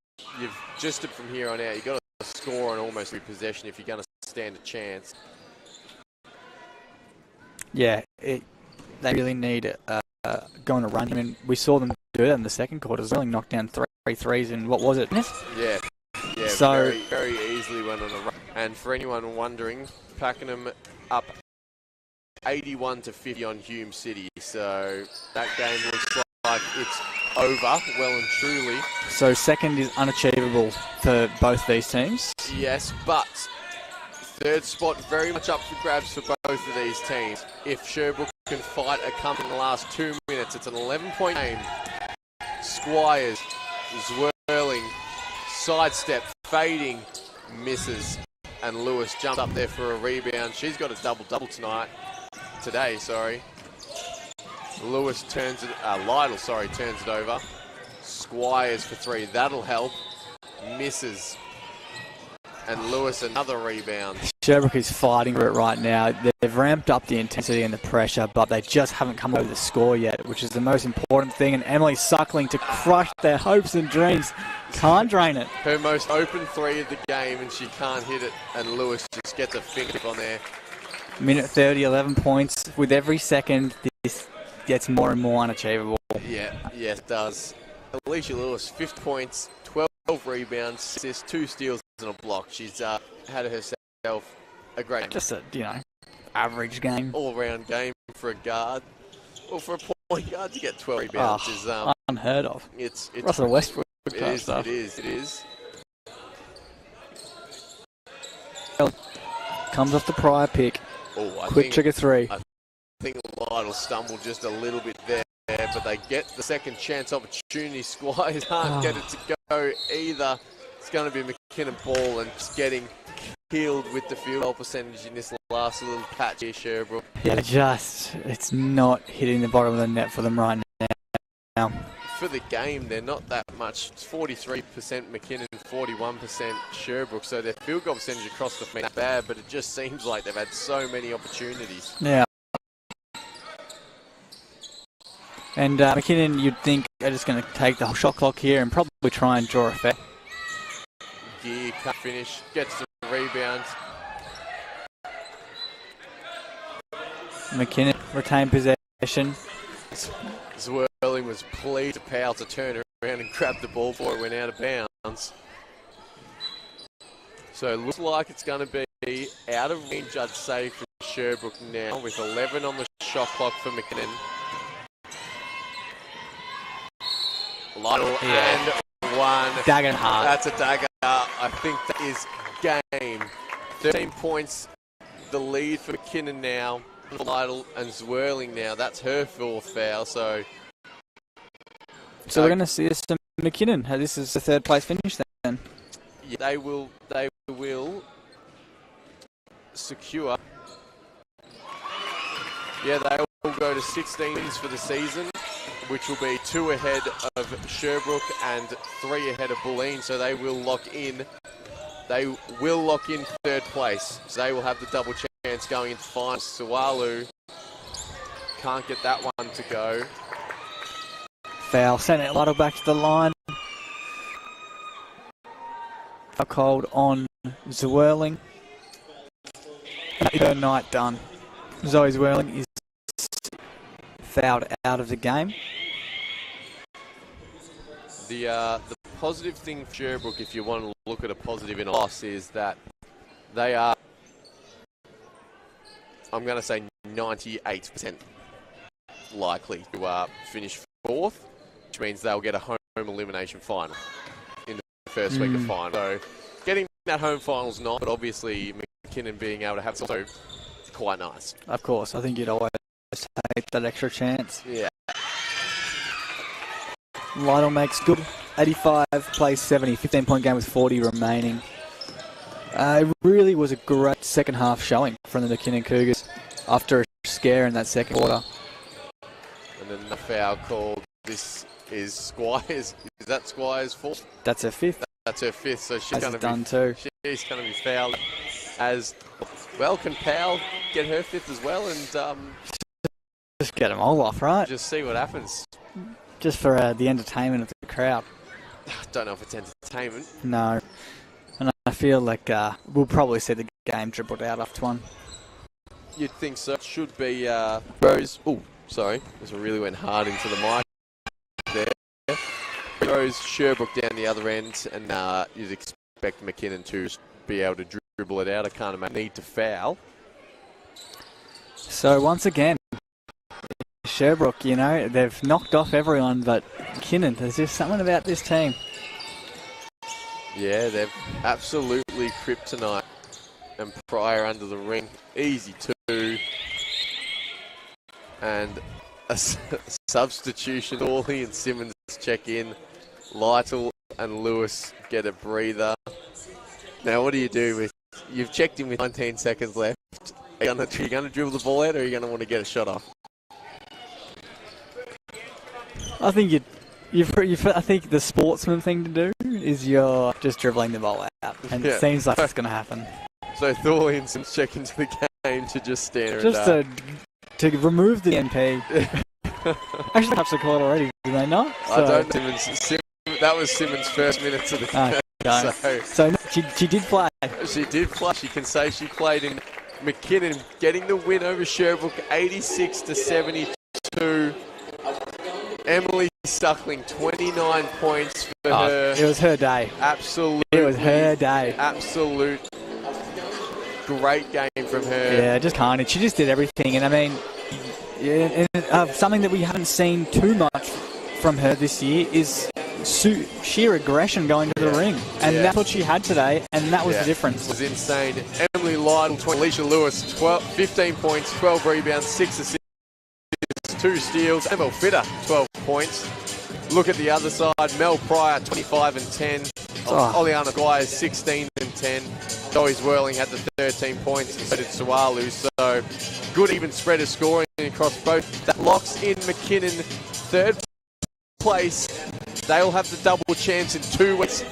just from here on out, you've got to score on almost every possession if you're going to stand a chance. Yeah, they really need going to run. I mean, we saw them do it in the second quarter. Zwirling knocked down 3 threes in, what was it? Yeah, so, very, very easily went on a run. And for anyone wondering, Pakenham up 81-50 on Hume City. So that game looks like it's over, well and truly. So second is unachievable for both these teams? Yes, but 3rd spot very much up for grabs for both of these teams. If Sherbrooke can fight a come in the last 2 minutes, it's an 11-point game. Squires, Zwirling, sidestep, fading, misses. And Lewis jumps up there for a rebound. She's got a double-double today. Lewis turns it, Lytle, turns it over. Squires for 3, that'll help. Misses. And Lewis another rebound. Sherbrook is fighting for it right now. They've ramped up the intensity and the pressure, but they just haven't come over the score yet, which is the most important thing. And Emily's suckling to crush their hopes and dreams. Can't drain it. Her most open 3 of the game, and she can't hit it. And Lewis just gets a finger on there. Minute 30, 11 points. With every second, this gets more and more unachievable. Yeah, it does. Alicia Lewis, 50 points, 12 rebounds, assists, 2 steals and a block. She's had herself a great, just a average game, all-round game for a guard. Well, for a point guard to get 12 rebounds is unheard of. It's Russell Westbrook. It is. Comes off the Pryor pick. Quick trigger 3. I think Lytle stumbled just a little bit there, but they get the second chance opportunity. Squires can't get it to go either. It's going to be McKinnon ball and just getting killed with the field goal percentage in this last little patch here, Sherbrooke. Yeah, it's not hitting the bottom of the net for them right now. For the game, they're not that much. It's 43% McKinnon, 41% Sherbrooke, so their field goal percentage across the field not bad, but it just seems like they've had so many opportunities. Yeah. And McKinnon, you'd think, are just going to take the shot clock here and probably try and draw a foul. Gear can't finish, gets the rebound. McKinnon retained possession. Zwirling was pleased to Powell to turn around and grab the ball before it went out of bounds. So it looks like it's going to be out of range, I'd say, for Sherbrooke now, with 11 on the shot clock for McKinnon. Lytle and one. Dagger hard. That's a dagger. I think that is game. 13 points, the lead for McKinnon now. Lytle and Zwirling now. That's her fourth foul. So we're going to see some McKinnon. This is the third place finish then. Yeah, they will secure. Yeah, they will go to 16 wins for the season, which will be 2 ahead of Sherbrooke and 3 ahead of Bulleen. So they will lock in. They will lock in third place. So they will have the double chance going into finals. Sualu can't get that one to go. Foul. Send it Lytle back to the line. Cold on Zwirling. Her night done. Zoe Zwirling is fouled out of the game. The positive thing for Sherbrooke, if you want to look at a positive in a loss, is that they are, I'm going to say, 98% likely to finish fourth, which means they'll get a home elimination final in the first week of final. So getting that home final's not, but obviously McKinnon being able to have it's also quite nice. Of course, I think you'd always take that extra chance. Yeah. Lytle makes good. 85, plays 70, 15-point game with 40 remaining. It really was a great second half showing from the McKinnon Cougars after a scare in that second quarter. And then the foul called. This is Squires. Is that Squires' fourth? That's her fifth. That's her fifth, so she's going to be done too. She's going to be fouled as well. Can Powell get her fifth as well? And just get them all off, right? Just see what happens. Just for the entertainment of the crowd. I don't know if it's entertainment. No. And I feel like we'll probably see the game dribbled out after one. You'd think so. It should be Rose. Oh, sorry. This really went hard into the mic there. Rose Sherbrook down the other end, and you'd expect McKinnon to be able to dribble it out. I can't imagine need to foul. So once again, Sherbrook, you know, they've knocked off everyone, but McKinnon, there's just something about this team. Yeah, they've absolutely kryptonite. And Pryor under the ring, easy two. And a substitution. Hawley and Simmons check in. Lytle and Lewis get a breather. Now, what do you do with? You've checked in with 19 seconds left. Are you going to dribble the ball out, or are you going to want to get a shot off? I think I think the sportsman thing to do is you're just dribbling the ball out, and it seems like it's going to happen. So Thorley and Simmons check into the game to just stand just to remove the MP. Actually, perhaps they call it already, do they not? I don't know. That was Simmons' first minutes of the game. So she did play. She did play. She can say she played in. McKinnon getting the win over Sherbrook, 86-72. Emily Suckling, 29 points for her. It was her day. Absolutely. It was her day. Absolute great game from her. Yeah, just carnage. She just did everything. And I mean, something that we haven't seen too much from her this year is sheer aggression going to the ring. And that's what she had today, and that was the difference. It was insane. Emily Lytle, 20. Alicia Lewis, 15 points, 12 rebounds, 6 assists, 2 steals. Emil Fitter, 12 points. Look at the other side. Mel Pryor, 25 and 10. Oleana Squires, 16 and 10. Zoe Zwirling had the 13 points, and so did Sualu. So good even spread of scoring across both. That locks in McKinnon third place. They'll have the double chance in 2 weeks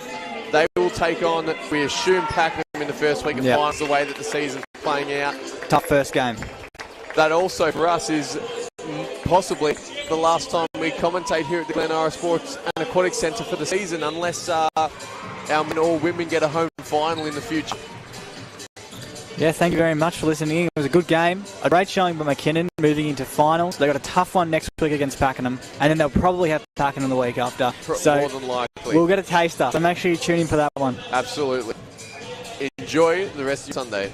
They will take on, we assume, Pakenham in the first week of finals, the way that the season's playing out. Tough first game. That also for us is possibly the last time we commentate here at the Glen Ira Sports and Aquatic Centre for the season, unless our men or women get a home final in the future. Yeah, thank you very much for listening. It was a good game. A great showing by McKinnon moving into finals. They've got a tough one next week against Pakenham, and then they'll probably have Pakenham the week after. So more than likely. We'll get a taster, so make sure you tune in for that one. Absolutely. Enjoy the rest of your Sunday.